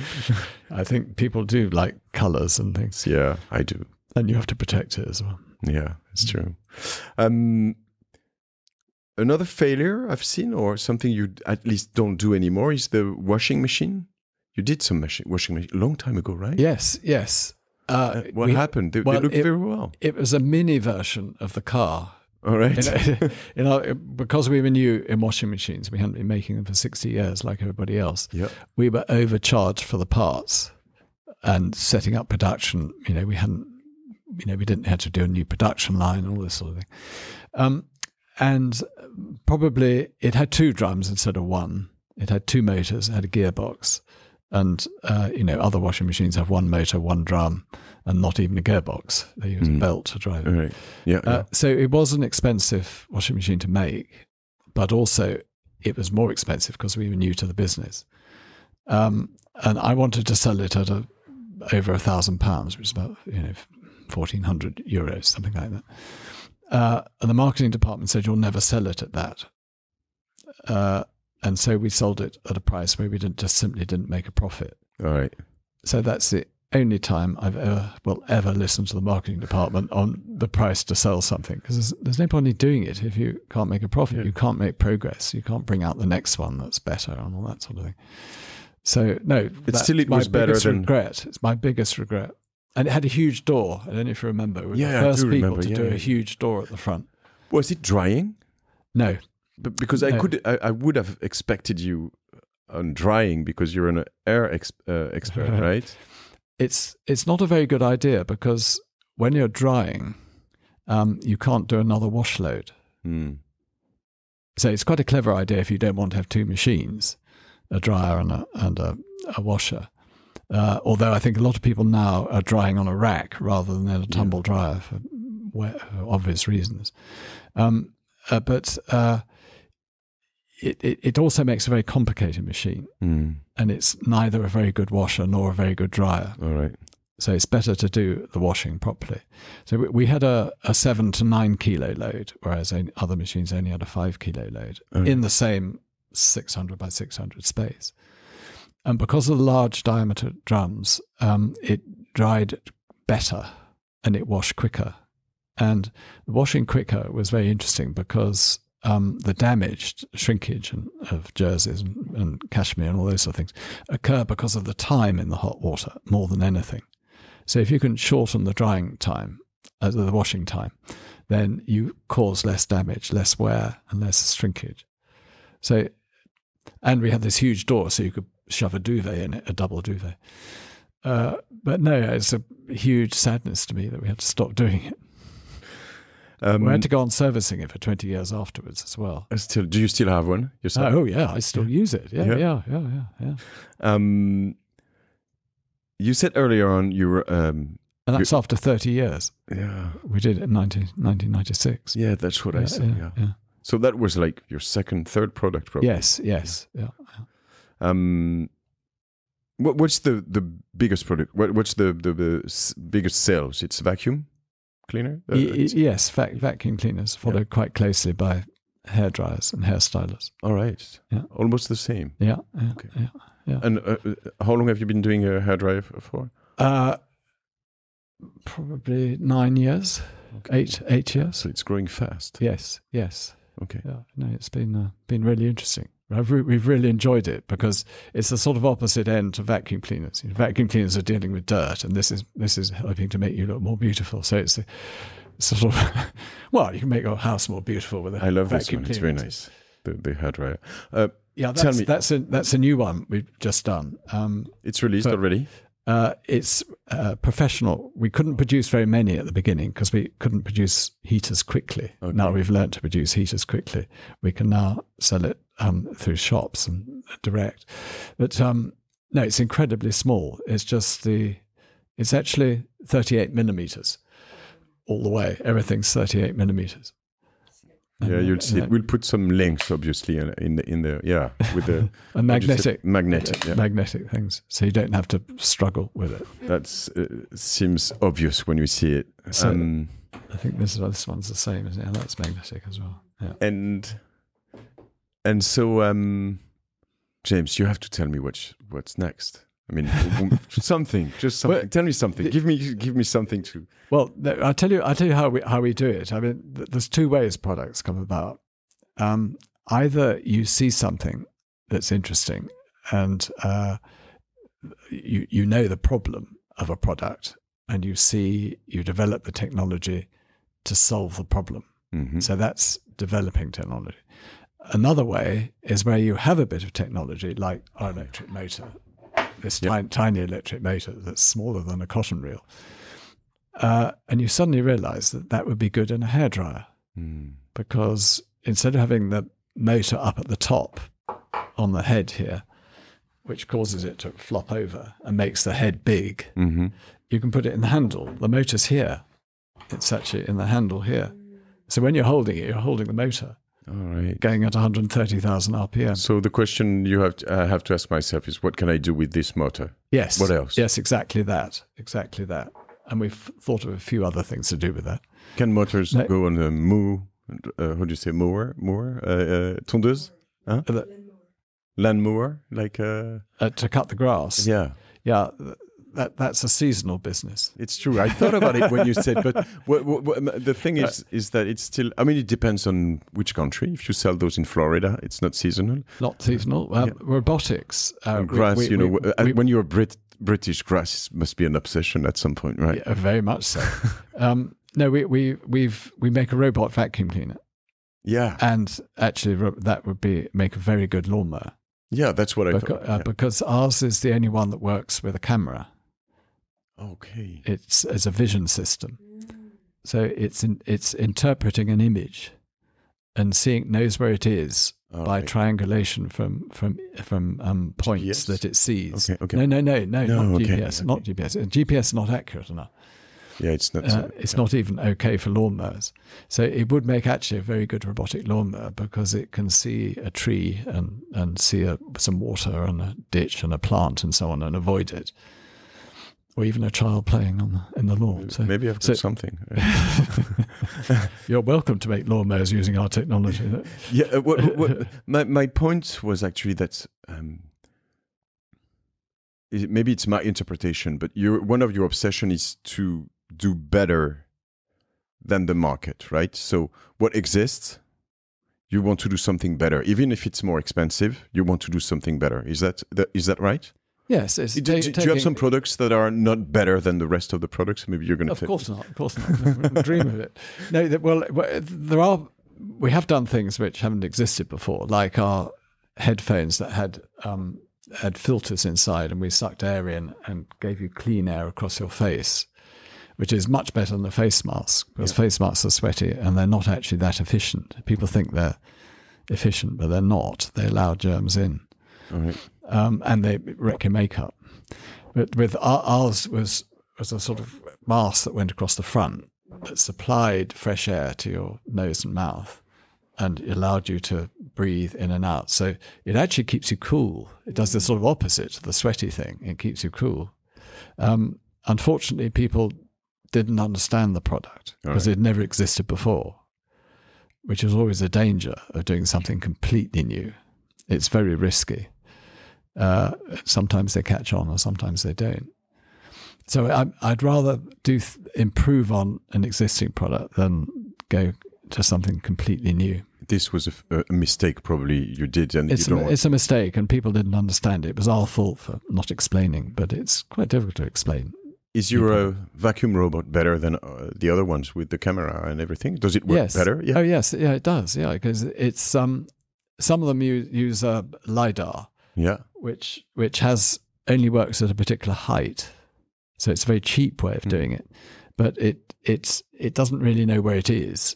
I think people do like colours and things. Yeah, I do. And you have to protect it as well. Yeah, it's true. Another failure I've seen, or something you at least don't do anymore, is the washing machine. You did some washing machine a long time ago, right? Yes. What happened? They looked very well. It was a mini version of the car. All right. Because we were new in washing machines, we hadn't been making them for 60 years like everybody else. Yep. We were overcharged for the parts and setting up production. We didn't have to do a new production line and all this sort of thing. And probably it had 2 drums instead of 1. It had 2 motors, it had a gearbox. And, other washing machines have 1 motor, 1 drum, and not even a gearbox. They use a belt to drive it. Right. Yeah. So it was an expensive washing machine to make, but also it was more expensive because we were new to the business. And I wanted to sell it at over £1,000, which is about 1,400 euros, something like that. And the marketing department said, "You'll never sell it at that." And so we sold it at a price where we simply didn't make a profit. All right. So that's the only time I've ever listened to the marketing department on the price to sell something, because there's no point in doing it if you can't make a profit. Yeah. You can't make progress. You can't bring out the next one that's better and all that sort of thing. So no, it was better than regret. It's my biggest regret. And it had a huge door. I don't know if you remember. We were the first people to do a huge door at the front. Was it drying? No. But because I would have expected you on drying, because you're an air expert, right? It's not a very good idea, because when you're drying, you can't do another wash load. So it's quite a clever idea if you don't want to have 2 machines, a dryer and a washer. Although I think a lot of people now are drying on a rack rather than in a tumble dryer for obvious reasons. But it also makes a very complicated machine, and it's neither a very good washer nor a very good dryer. All right. So it's better to do the washing properly. So we had a 7 to 9 kilo load, whereas other machines only had a 5 kilo load in the same 600 by 600 space. And because of the large diameter drums, it dried better and it washed quicker. And washing quicker was very interesting because the damaged shrinkage of jerseys and cashmere and all those sort of things occur because of the time in the hot water more than anything. So if you can shorten the drying time, the washing time, then you cause less damage, less wear, and less shrinkage. So, and we had this huge door, so you could shove a duvet in it, a double duvet. But no, it's a huge sadness to me that we had to stop doing it. We had to go on servicing it for 20 years afterwards as well. Do you still have one yourself? Oh yeah, I still use it. Yeah. You said earlier on you were... and that's after 30 years. Yeah. We did it in 1996. Yeah, that's what I said. Yeah. So that was like your second, third product, probably. Yes. Yeah. What's the biggest product? What's the biggest sales? It's vacuum cleaner? Yes, vacuum cleaners, followed quite closely by hair dryers and hair stylers. All right. Yeah. Almost the same. Yeah. Okay. Yeah. And how long have you been doing a hair dryer for? Probably 9 years, 8 years. So it's growing fast. Yes. Okay. Yeah. No, it's been really interesting. We've really enjoyed it because it's the sort of opposite end to vacuum cleaners. Vacuum cleaners are dealing with dirt, and this is helping to make you look more beautiful. So it's sort of you can make your house more beautiful with a vacuum cleaner. I love this one. It's very nice. The hair dryer. Tell me, that's a new one we've just done. It's released already. It's professional. We couldn't produce very many at the beginning because we couldn't produce heaters quickly. Okay. Now we've learned to produce heaters quickly. We can now sell it through shops and direct. But No, it's incredibly small. It's actually 38 millimeters all the way. Everything's 38 millimeters. Yeah, you'll see it. We'll put some links, obviously, in the with the magnetic things, so you don't have to struggle with it. That seems obvious when you see it. So I think this one's the same, isn't it? That's magnetic as well. Yeah. And so, James, you have to tell me what's next. I mean, something. Well, tell me something. Give me something to. Well, I'll tell you how we do it. I mean, there's two ways products come about. Either you see something that's interesting, and you know the problem of a product, and you develop the technology to solve the problem. Mm-hmm. So that's developing technology. Another way is where you have a bit of technology, like our electric motor. This tiny electric motor that's smaller than a cotton reel. And you suddenly realize that would be good in a hairdryer. Because instead of having the motor up at the top on the head here, which causes it to flop over and makes the head big, you can put it in the handle. The motor's here. It's actually in the handle here. So when you're holding it, you're holding the motor. All right. Going at 130,000 RPM. So the question I have to ask myself is, what can I do with this motor? Yes. What else? Yes, exactly that. Exactly that. And we've thought of a few other things to do with that. Can motors go on a how do you say mower? Tondeuse? Huh? Lawnmower? Like to cut the grass. Yeah. Yeah. That's a seasonal business. It's true. I thought about it when you said, but the thing is that it's still. I mean, it depends on which country. If you sell those in Florida, it's not seasonal. Not seasonal. Robotics. Grass. When you're British, grass must be an obsession at some point, right? Yeah, very much so. No, we make a robot vacuum cleaner. Yeah, and actually, that would make a very good lawnmower. Yeah, that's what I thought. Because ours is the only one that works with a camera. Okay. It's a vision system, so it's interpreting an image, and knows where it is by triangulation from points GPS? that it sees. Okay. No, not GPS. Okay. Not GPS. GPS is not accurate enough. Yeah, it's not. It's not even okay for lawnmowers. So it would make actually a very good robotic lawnmower because it can see a tree and see some water and a ditch and a plant and so on and avoid it. Or even a child playing in the lawn. So, maybe I've got something. You're welcome to make lawnmowers using our technology. Yeah. My point was actually that maybe it's my interpretation, but one of your obsession is to do better than the market, right? So what exists, you want to do something better, even if it's more expensive. You want to do something better. Is that right? Yes. Do you have some products that are not better than the rest of the products? Maybe you're going to. Of course not. Dream of it. No. We have done things which haven't existed before, like our headphones that had filters inside, and we sucked air in and gave you clean air across your face, which is much better than a face mask, because face masks are sweaty and they're not actually that efficient. People think they're efficient, but they're not. They allow germs in. All right. And they wreck your makeup. But with ours was a sort of mask that went across the front that supplied fresh air to your nose and mouth and allowed you to breathe in and out. So it actually keeps you cool. It does the sort of opposite to the sweaty thing. It keeps you cool. Unfortunately, people didn't understand the product because it never existed before, which is always a danger of doing something completely new. It's very risky. Sometimes they catch on or sometimes they don't. So I'd rather improve on an existing product than go to something completely new. This was a mistake probably you did. And it's a mistake and people didn't understand it. It was our fault for not explaining, but it's quite difficult to explain. Is your vacuum robot better than the other ones with the camera and everything? Does it work better? Yeah. Oh, yes. Yeah, it does. Yeah, because it's some of them use LiDAR. Yeah. Which only works at a particular height. So it's a very cheap way of doing it. But it doesn't really know where it is.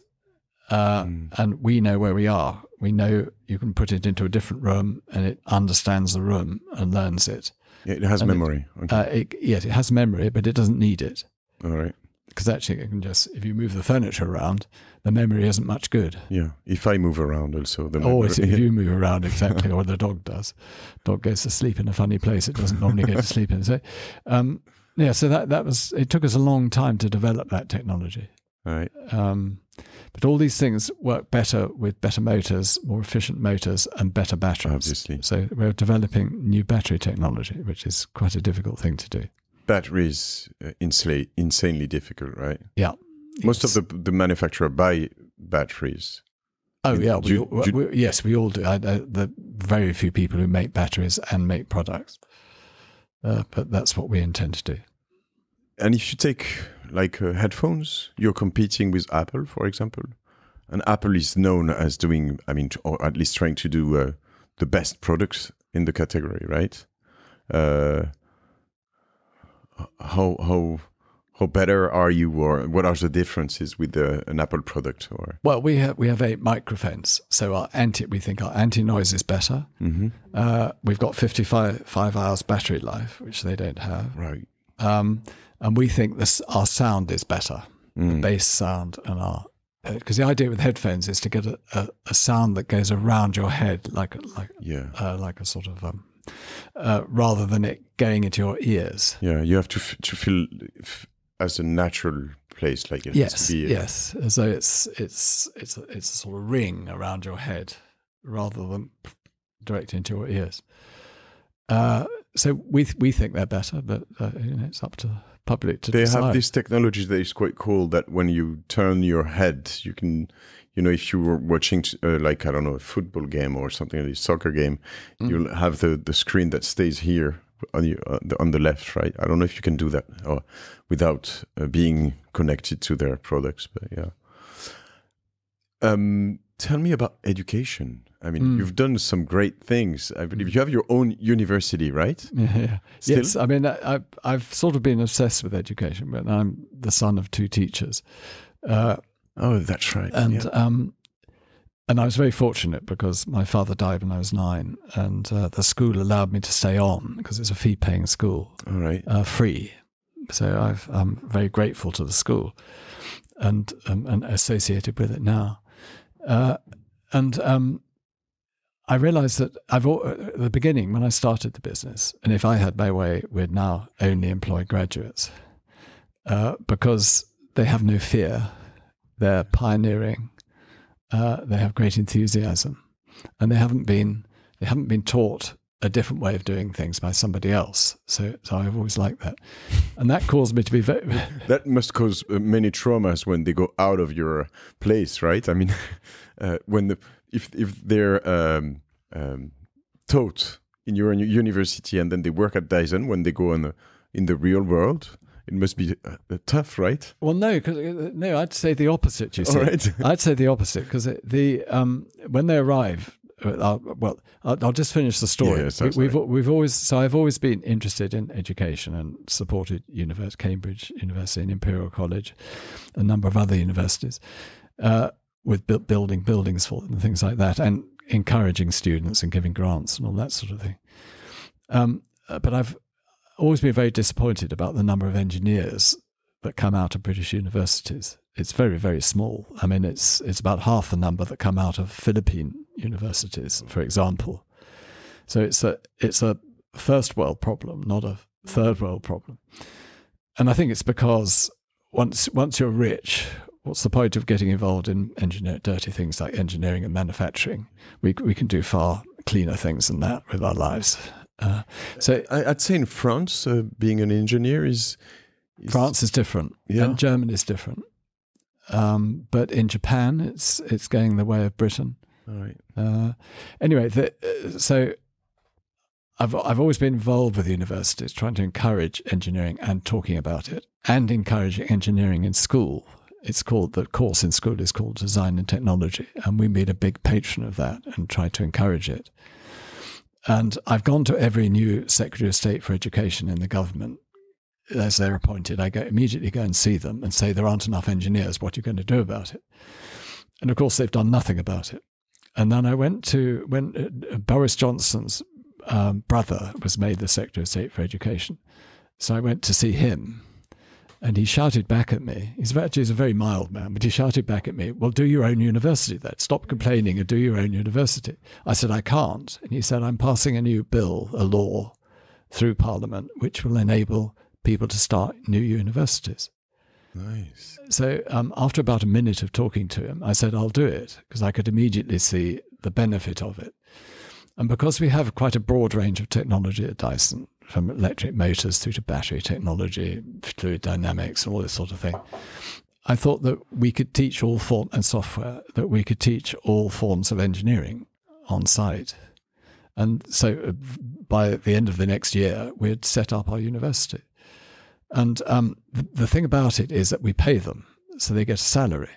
And we know where we are. We know you can put it into a different room and it understands the room and learns it. It has memory. Okay. Yes, it has memory, but it doesn't need it. All right. Because actually, it can just, if you move the furniture around, the memory isn't much good. Yeah, if I move around also. The memory. Or if you move around, exactly, or the dog does. Dog goes to sleep in a funny place it doesn't normally go to sleep in. So, so that was, it took us a long time to develop that technology. All right. But all these things work better with better motors, more efficient motors, and better batteries. Obviously. So we're developing new battery technology, which is quite a difficult thing to do. Batteries, insanely difficult, right? Yeah. Most of the manufacturer buy batteries. Oh, yeah. Yes, we all do. The very few people who make batteries and make products. But that's what we intend to do. And if you take like headphones, you're competing with Apple, for example. And Apple is known as doing, or at least trying to do the best products in the category, right? How better are you, or what are the differences with an Apple product? Or well, we have 8 microphones, so we think our anti-noise is better. Mm-hmm. We've got 55 hours battery life, which they don't have. Right. And we think our sound is better, the bass sound, and because the idea with headphones is to get a sound that goes around your head, like a sort of rather than it going into your ears. Yeah, you have to feel as a natural place, like it has to be. Yes. So it's a sort of ring around your head rather than direct into your ears. So we think they're better, but it's up to the public to decide. They have this technology that is quite cool, that when you turn your head, you can, if you were watching like, I don't know, a football game or something, a soccer game, you'll have the screen that stays here on the left, right? I don't know if you can do that without being connected to their products, but yeah. Tell me about education. You've done some great things. I believe you have your own university, right? Yeah. Yes. I've sort of been obsessed with education, but I'm the son of 2 teachers. Oh, that's right. And and I was very fortunate because my father died when I was 9, and the school allowed me to stay on because it's a fee-paying school. All right. Free. So I'm very grateful to the school and associated with it now. I realized that at the beginning, when I started the business, and if I had my way, we'd now only employ graduates because they have no fear. They're pioneering. They have great enthusiasm, and they haven't been taught a different way of doing things by somebody else. So I've always liked that, and that caused me to be very. That must cause many traumas when they go out of your place, right? If they're taught in your university and then they work at Dyson, when they go in the real world, it must be tough, right? Well, no, I'd say the opposite. You see, right. I'd say the opposite because when they arrive. I'll just finish the story. Yeah, I've always been interested in education and supported Cambridge University and Imperial College, a number of other universities, with building buildings for them and things like that, and encouraging students and giving grants and all that sort of thing. But I've always been very disappointed about the number of engineers that come out of British universities. It's very, very small. It's about half the number that come out of Philippine universities, for example. So it's a first world problem, not a third world problem. And I think it's because once you're rich, what's the point of getting involved in dirty things like engineering and manufacturing? We can do far cleaner things than that with our lives. So I'd say in France, being an engineer is France is different, and Germany is different. But in Japan, it's going the way of Britain. All right. Anyway, so I've always been involved with universities, trying to encourage engineering and talking about it, and encouraging engineering in school. The course in school is called Design and Technology, and we made a big patron of that and tried to encourage it. And I've gone to every new Secretary of State for Education in the government. As they're appointed, I immediately go and see them and say, there aren't enough engineers. What are you going to do about it? And of course, they've done nothing about it. And then I went to when Boris Johnson's brother was made the Secretary of State for Education. So I went to see him, and he shouted back at me. He's a very mild man, but he shouted back at me, well, do your own university then. Stop complaining and do your own university. I said, I can't. And he said, I'm passing a new bill, a law, through Parliament, which will enable people to start new universities. Nice. So after about a minute of talking to him, I said, I'll do it, because I could immediately see the benefit of it. And because we have quite a broad range of technology at Dyson, from electric motors through to battery technology, fluid dynamics, all this sort of thing, I thought that we could teach all that we could teach all forms of engineering on site. And so by the end of the next year, we had set up our university. And the thing about it is that we pay them, so they get a salary.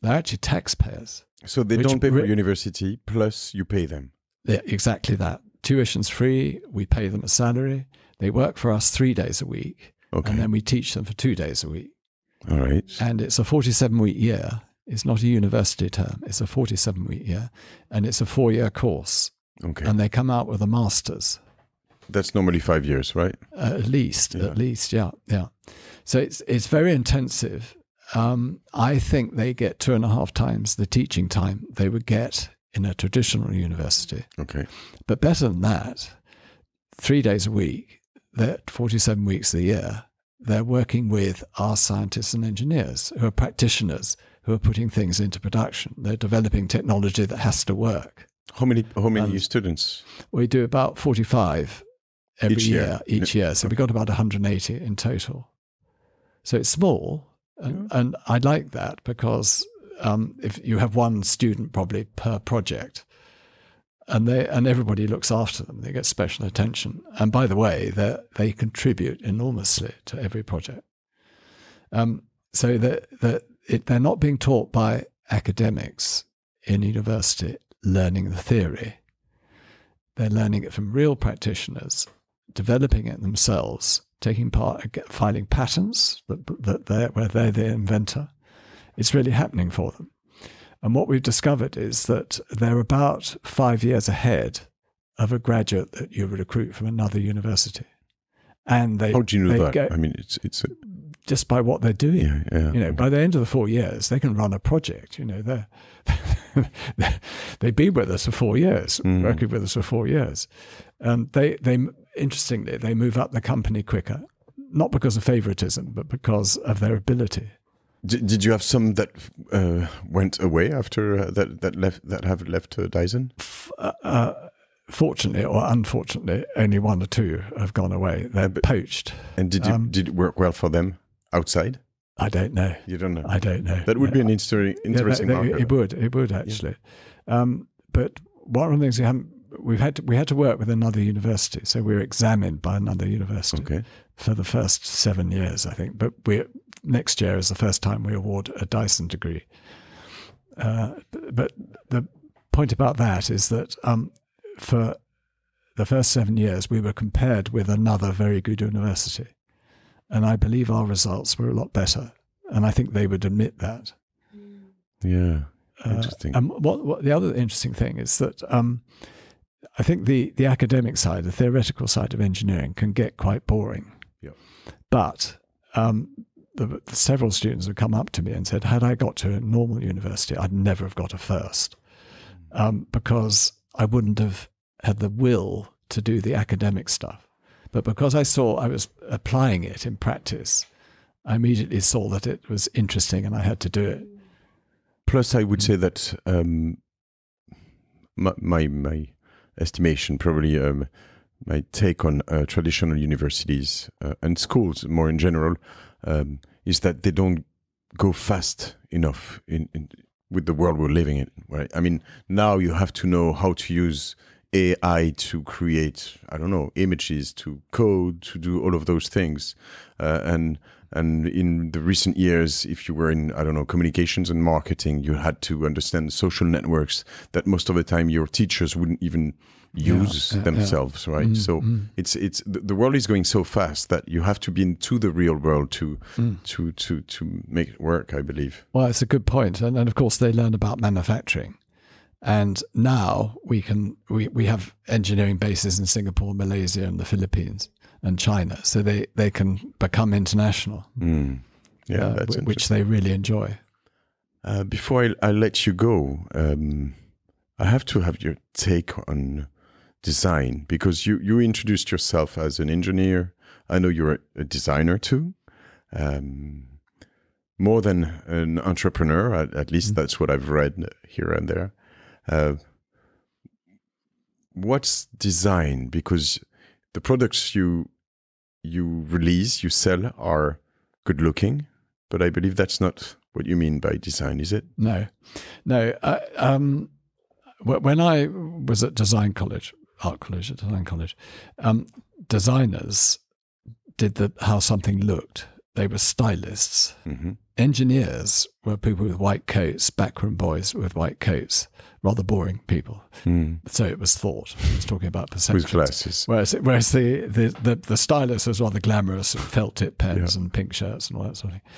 They're actually taxpayers. So they don't pay for university, plus you pay them. Yeah, exactly that. Tuition's free, we pay them a salary. They work for us 3 days a week, and then we teach them for 2 days a week. All right. And it's a 47-week year. It's not a university term. It's a 47-week year, and it's a 4-year course. Okay. And they come out with a master's. That's normally 5 years, right? At least, yeah. So it's very intensive. I think they get 2.5 times the teaching time they would get in a traditional university. Okay. But better than that, 3 days a week, they're 47 weeks a year, they're working with our scientists and engineers who are practitioners, who are putting things into production. They're developing technology that has to work. How many students? We do about 45 each year. So we've got about 180 in total. So it's small, and I like that, because if you have one student probably per project, and everybody looks after them, they get special attention. And by the way, they contribute enormously to every project. So they're not being taught by academics in university learning the theory. They're learning it from real practitioners, developing it themselves, taking part, filing patents where they're the inventor. It's really happening for them. And what we've discovered is that they're about 5 years ahead of a graduate that you would recruit from another university. And how do you know that? I mean, it's just by what they're doing. Yeah. By the end of the 4 years, they can run a project. They've been with us for 4 years, working with us for 4 years. And they interestingly, they move up the company quicker, not because of favoritism, but because of their ability. Did you have some that went away after that have left Dyson? Fortunately or unfortunately, only 1 or 2 have gone away. They're poached. And did it work well for them outside? I don't know. You don't know? I don't know. That would be an interesting marker. It would actually. Yeah. But one of the things we had to work with another university, so we were examined by another university for the first 7 years, I think. But next year is the first time we award a Dyson degree. But the point about that is that for the first 7 years, we were compared with another very good university. And I believe our results were a lot better. And I think they would admit that. Yeah, interesting. What the other interesting thing is that I think the academic side, the theoretical side of engineering can get quite boring. Yeah. But several students have come up to me and said, had I got to a normal university, I'd never have got a first, because I wouldn't have had the will to do the academic stuff. But because I saw I was applying it in practice, I immediately saw that it was interesting and I had to do it. Plus, I would say that my estimation, probably my take on traditional universities and schools more in general, is that they don't go fast enough with the world we're living in. Right? I mean, now you have to know how to use AI to create, I don't know, images, to code, to do all of those things. And in the recent years, if you were in, I don't know, communications and marketing, you had to understand social networks that most of the time your teachers wouldn't even use themselves, right? So it's the world is going so fast that you have to be into the real world to make it work, I believe. Well, it's a good point. And of course, they learn about manufacturing. And now we have engineering bases in Singapore, Malaysia, and the Philippines, and China. So they can become international, which they really enjoy. Before I let you go, I have to have your take on design, because you introduced yourself as an engineer. I know you're a designer too, more than an entrepreneur. At least that's what I've read here and there. What's design? Because the products you release, you sell, are good looking, but I believe that's not what you mean by design, is it? No. When I was at design college, art college, at design college, designers did how something looked. They were stylists. Mm-hmm. Engineers were people with white coats, backroom boys with white coats, rather boring people. So it was thought. I was talking about perceptions. With glasses. Whereas the stylist was rather glamorous, felt tip pens and pink shirts and all that sort of thing.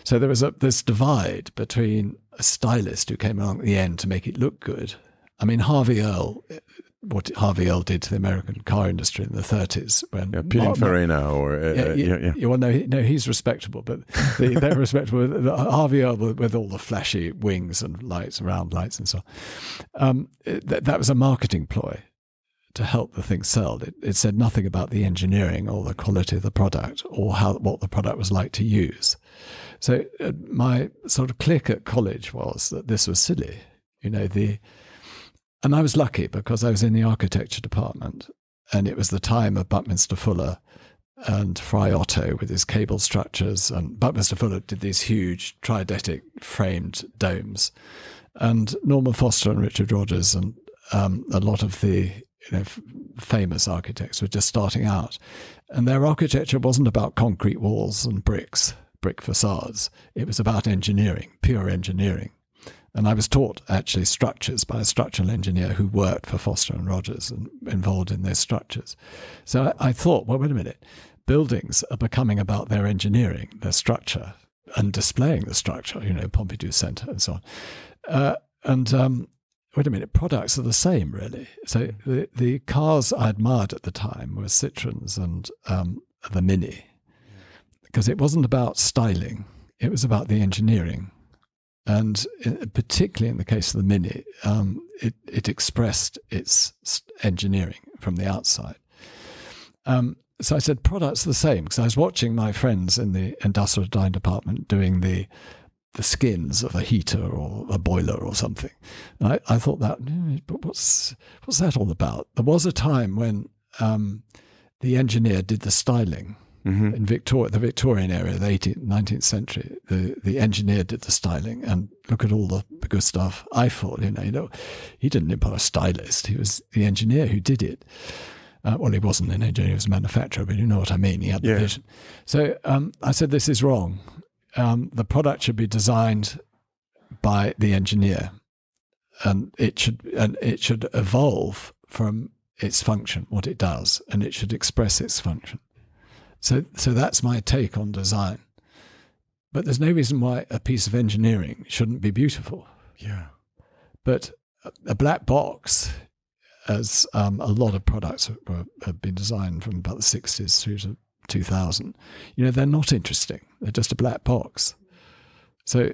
So there was this divide between a stylist who came along at the end to make it look good. I mean, what Harvey Earl did to the American car industry in the 30s. When Pininfarina or... he's respectable, but they're respectable. Harvey Earl with all the flashy wings and lights, round lights and so on. That was a marketing ploy to help the thing sell. It said nothing about the engineering or the quality of the product or what the product was like to use. So my sort of click at college was that this was silly. And I was lucky because I was in the architecture department, and it was the time of Buckminster Fuller and Fry Otto with his cable structures. And Buckminster Fuller did these huge triadetic framed domes. And Norman Foster and Richard Rogers and a lot of the famous architects were just starting out. And their architecture wasn't about concrete walls and brick facades. It was about engineering, pure engineering. And I was taught actually structures by a structural engineer who worked for Foster and Rogers and involved in those structures. So I thought, well, wait a minute, buildings are becoming about their engineering, their structure, and displaying the structure, Pompidou Centre and so on. Wait a minute, products are the same, really. So the cars I admired at the time were Citroens and the Mini, because it wasn't about styling, it was about the engineering. And particularly in the case of the Mini, it expressed its engineering from the outside. So I said, products are the same, because I was watching my friends in the industrial design department doing the skins of a heater or a boiler or something. And I thought that, but what's that all about? There was a time when the engineer did the styling. Mm-hmm. In the Victorian area, the 18th, 19th century, the engineer did the styling, and look at all the good stuff. I thought, he didn't employ a stylist; he was the engineer who did it. Well, he wasn't an engineer; he was a manufacturer, but you know what I mean. He had the vision. So I said, this is wrong. The product should be designed by the engineer, and it should evolve from its function, what it does, and it should express its function. So that's my take on design. But there's no reason why a piece of engineering shouldn't be beautiful. Yeah. But a black box, as a lot of products have been designed from about the 60s through to 2000, they're not interesting. They're just a black box. So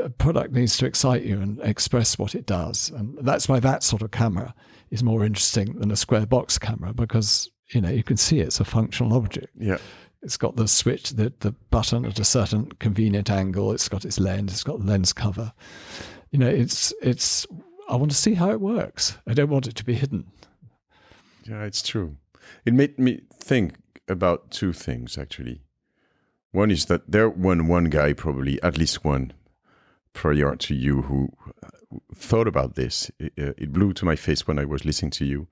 a product needs to excite you and express what it does. And that's why that sort of camera is more interesting than a square box camera, because you can see it's a functional object. Yeah, it's got the switch, the button at a certain convenient angle. It's got its lens. It's got the lens cover. It's. I want to see how it works. I don't want it to be hidden. Yeah, it's true. It made me think about two things actually. One is that there one guy, probably at least one, prior to you, who thought about this. It blew to my face when I was listening to you.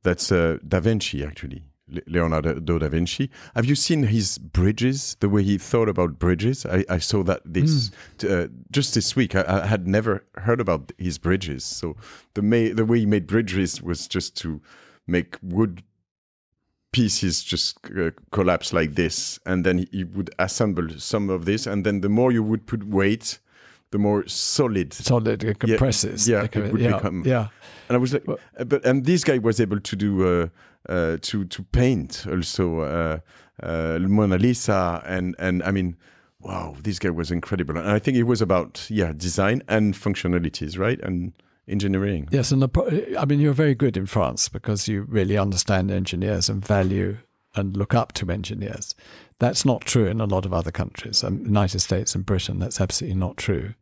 That's Da Vinci, actually, Leonardo da Vinci. Have you seen his bridges, the way he thought about bridges? I saw that just this week. I had never heard about his bridges. So the way he made bridges was just to make wood pieces just collapse like this. And then he would assemble some of this. And then the more you would put weight, the more solid. Solid, it compresses. Yeah, it would become. Yeah. And I was like, and this guy was able to do to paint also Mona Lisa, and I mean, wow, this guy was incredible. And I think it was about design and functionalities, right, and engineering. Yes, and I mean, you're very good in France because you really understand engineers and value and look up to engineers. That's not true in a lot of other countries. United States and Britain, that's absolutely not true.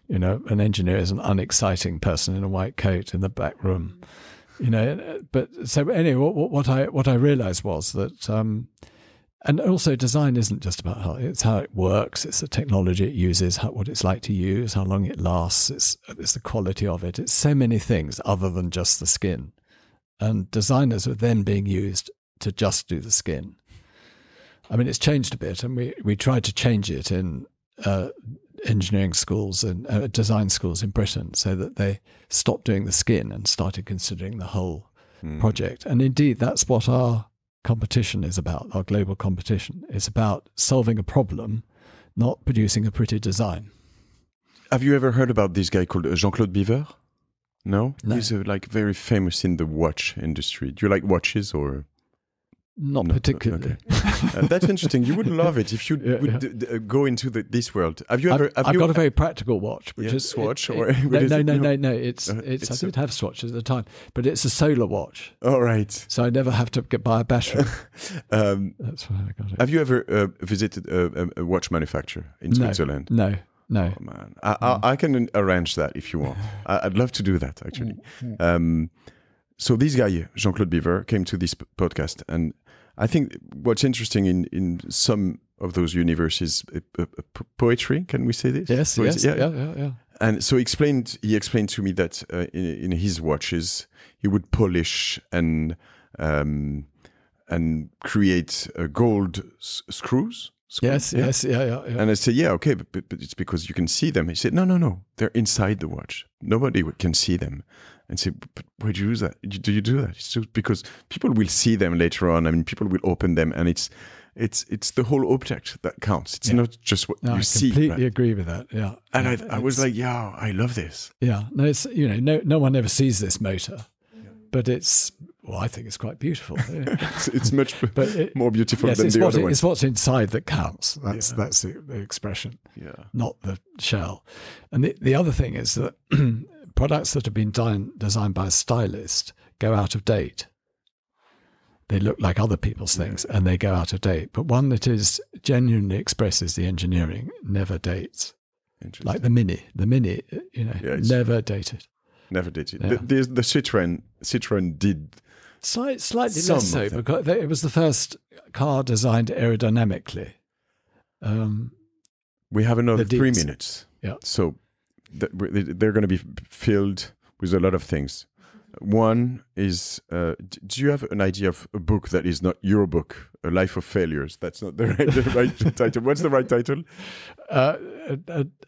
You know, an engineer is an unexciting person in a white coat in the back room. You know, but so anyway, what I realized was that, and also design isn't just about how it works. It's the technology it uses, what it's like to use, how long it lasts. It's the quality of it. It's so many things other than just the skin. And designers were then being used to just do the skin. I mean, it's changed a bit, and we tried to change it in engineering schools and design schools in Britain so that they stopped doing the skin and started considering the whole project. And indeed, that's what our competition is about, our global competition. It's about solving a problem, not producing a pretty design. Have you ever heard about this guy called Jean-Claude Biver? No? No. He's like very famous in the watch industry. Do you like watches or... Not particularly. Okay. That's interesting. You would love it if you would go into this world. Have you ever? I've got a very practical watch, which is Swatch. No. It's I did have swatches at the time, but it's a solar watch. All right. So I never have to buy a battery. That's why I got it. Have you ever visited a watch manufacturer in Switzerland? No. Oh man, I can arrange that if you want. I'd love to do that actually. So this guy, Jean-Claude Biver, came to this podcast, and I think what's interesting in some of those universes, poetry. Can we say this? Yes, poetry? yes, yeah. And so he explained to me that in his watches he would polish and create gold screws. Yes. And I said, okay, but it's because you can see them. He said, no, they're inside the watch. Nobody can see them. And say, but why do you use that? Do you do that? It's just because people will see them later on. I mean, people will open them, and it's the whole object that counts. It's not just what you see. I completely agree with that. Yeah, and I was like, I love this. Yeah, no, it's no one ever sees this motor, but I think it's quite beautiful. it's much more beautiful than the other one. It's what's inside that counts. That's the expression. Yeah, not the shell. And the other thing is that. Products that have been designed by a stylist go out of date. They look like other people's things and they go out of date. But one that genuinely expresses the engineering never dates. Like the Mini, never dated. Never dated. Yeah. The Citroën did slightly less so because it was the first car designed aerodynamically. We have another 3 minutes. Yeah. So they're going to be filled with a lot of things. One is, do you have an idea of a book that is not your book, A Life of Failures? That's not the right title. What's the right title?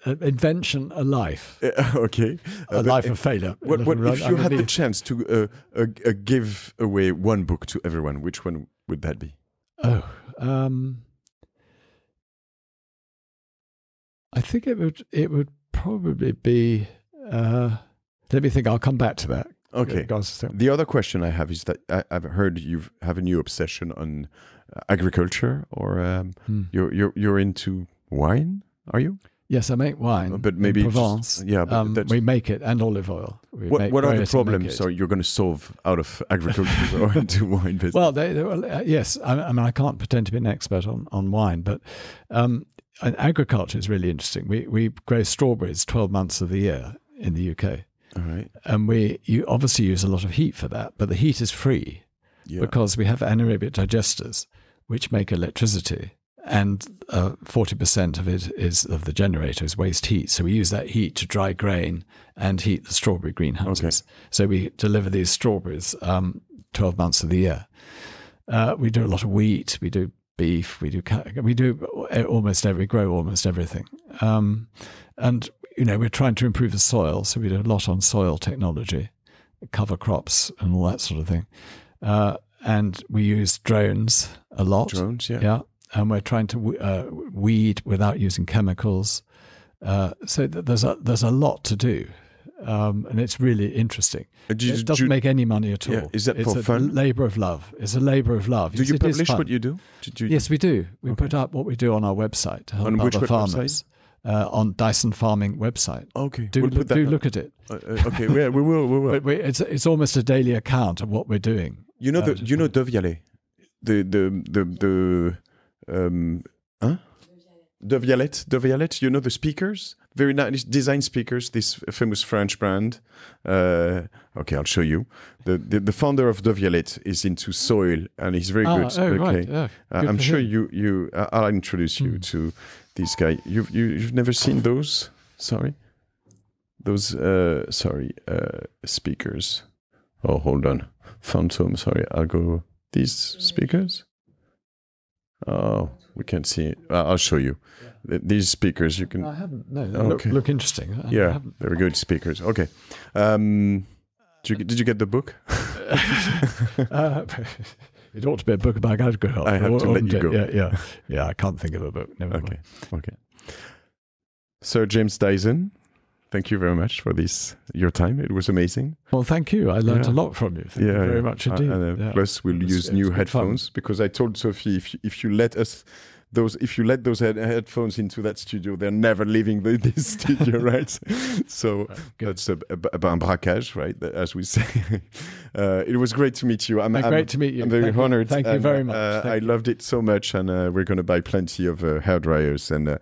Invention, A Life. Okay. A Life of Failure. What if you had the chance to give away one book to everyone, which one would that be? I think it would probably be, let me think, I'll come back to that. Okay. The other question I have is that I've heard you have a new obsession on agriculture, or you're into wine, are you? Yes, I make wine, but maybe in Provence. We make it, and olive oil. What are the problems you're going to solve out of agriculture or into wine business? Well, yes, I mean, I can't pretend to be an expert on wine, but and agriculture is really interesting. We grow strawberries 12 months of the year in the UK. All right. And you obviously use a lot of heat for that, but the heat is free because we have anaerobic digesters which make electricity, and 40% of it of the generator is waste heat. So we use that heat to dry grain and heat the strawberry greenhouses. Okay. So we deliver these strawberries 12 months of the year. We do a lot of wheat. We do beef. We grow almost everything. And we're trying to improve the soil, so we do a lot on soil technology, cover crops and all that sort of thing. And we use drones a lot. Drones, yeah. Yeah, and we're trying to weed without using chemicals. So there's a lot to do. And it's really interesting. It doesn't make any money at all. Yeah. Is that it's for fun? It's a labour of love. It's a labour of love. Do you publish what you do? Yes, we do. We put up what we do on our website to help other farmers. On Dyson Farming website. Okay, do look at it. Okay, we will. But it's almost a daily account of what we're doing. You know De Vialet, De Vialet. You know the speakers, very nice design speakers. This famous French brand. Okay, I'll show you. The founder of De Vialet is into soil, and he's very good. Oh, okay, right. Yeah, I'm sure you. I'll introduce you to this guy. You've never seen those? Sorry, those speakers. Oh, hold on, Phantom. Sorry, I'll go. These speakers. Oh, we can't see it. I'll show you. These speakers you can. I haven't. No, okay. look interesting. Yeah, very good speakers. Okay. Did you get the book? It ought to be a book about alcohol. I have to let you go. Yeah. I can't think of a book. Never mind. Okay. Sir James Dyson, thank you very much for your time. It was amazing. Well, thank you. I learned a lot from you. Thank you very much indeed. Plus, we'll use new headphones because I told Sophie if you let those headphones into that studio, they're never leaving this studio, right? So that's a braquage, right? As we say. It was great to meet you. Great to meet you. I'm very honored. Thank you very much. I loved it so much, and we're going to buy plenty of hair dryers and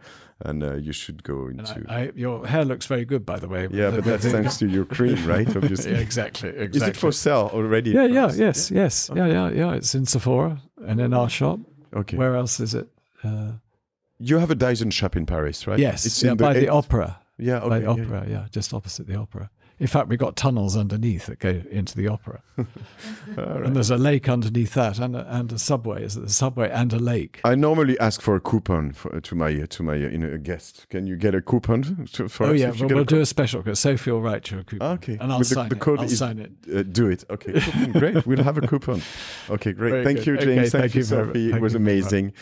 you should go into. Your hair looks very good, by the way. Yeah, but that's thanks to your cream, right? Obviously. Yeah, exactly. Is it for sale already? Yes. Yeah. It's in Sephora and in our shop. Okay. Where else is it? You have a Dyson shop in Paris, right? Yes, it's by the opera. Yeah, okay. By the opera, just opposite the opera. In fact, we've got tunnels underneath that go into the opera. Right. And there's a lake underneath that and a subway. Is a subway and a lake. I normally ask for a coupon to my guest. Can you get a coupon for us? Oh, yeah, we'll do a special because Sophie will write you a coupon. Okay. And I'll sign it. I'll sign it. Do it. Okay, great. We'll have a coupon. Okay, great. Thank you, James. Okay, thank you, Sophie. It was amazing.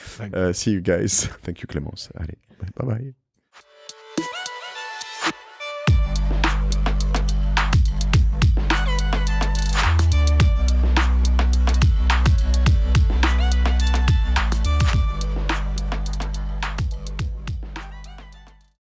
See you guys. Thank you, Clémence. Allez, bye-bye.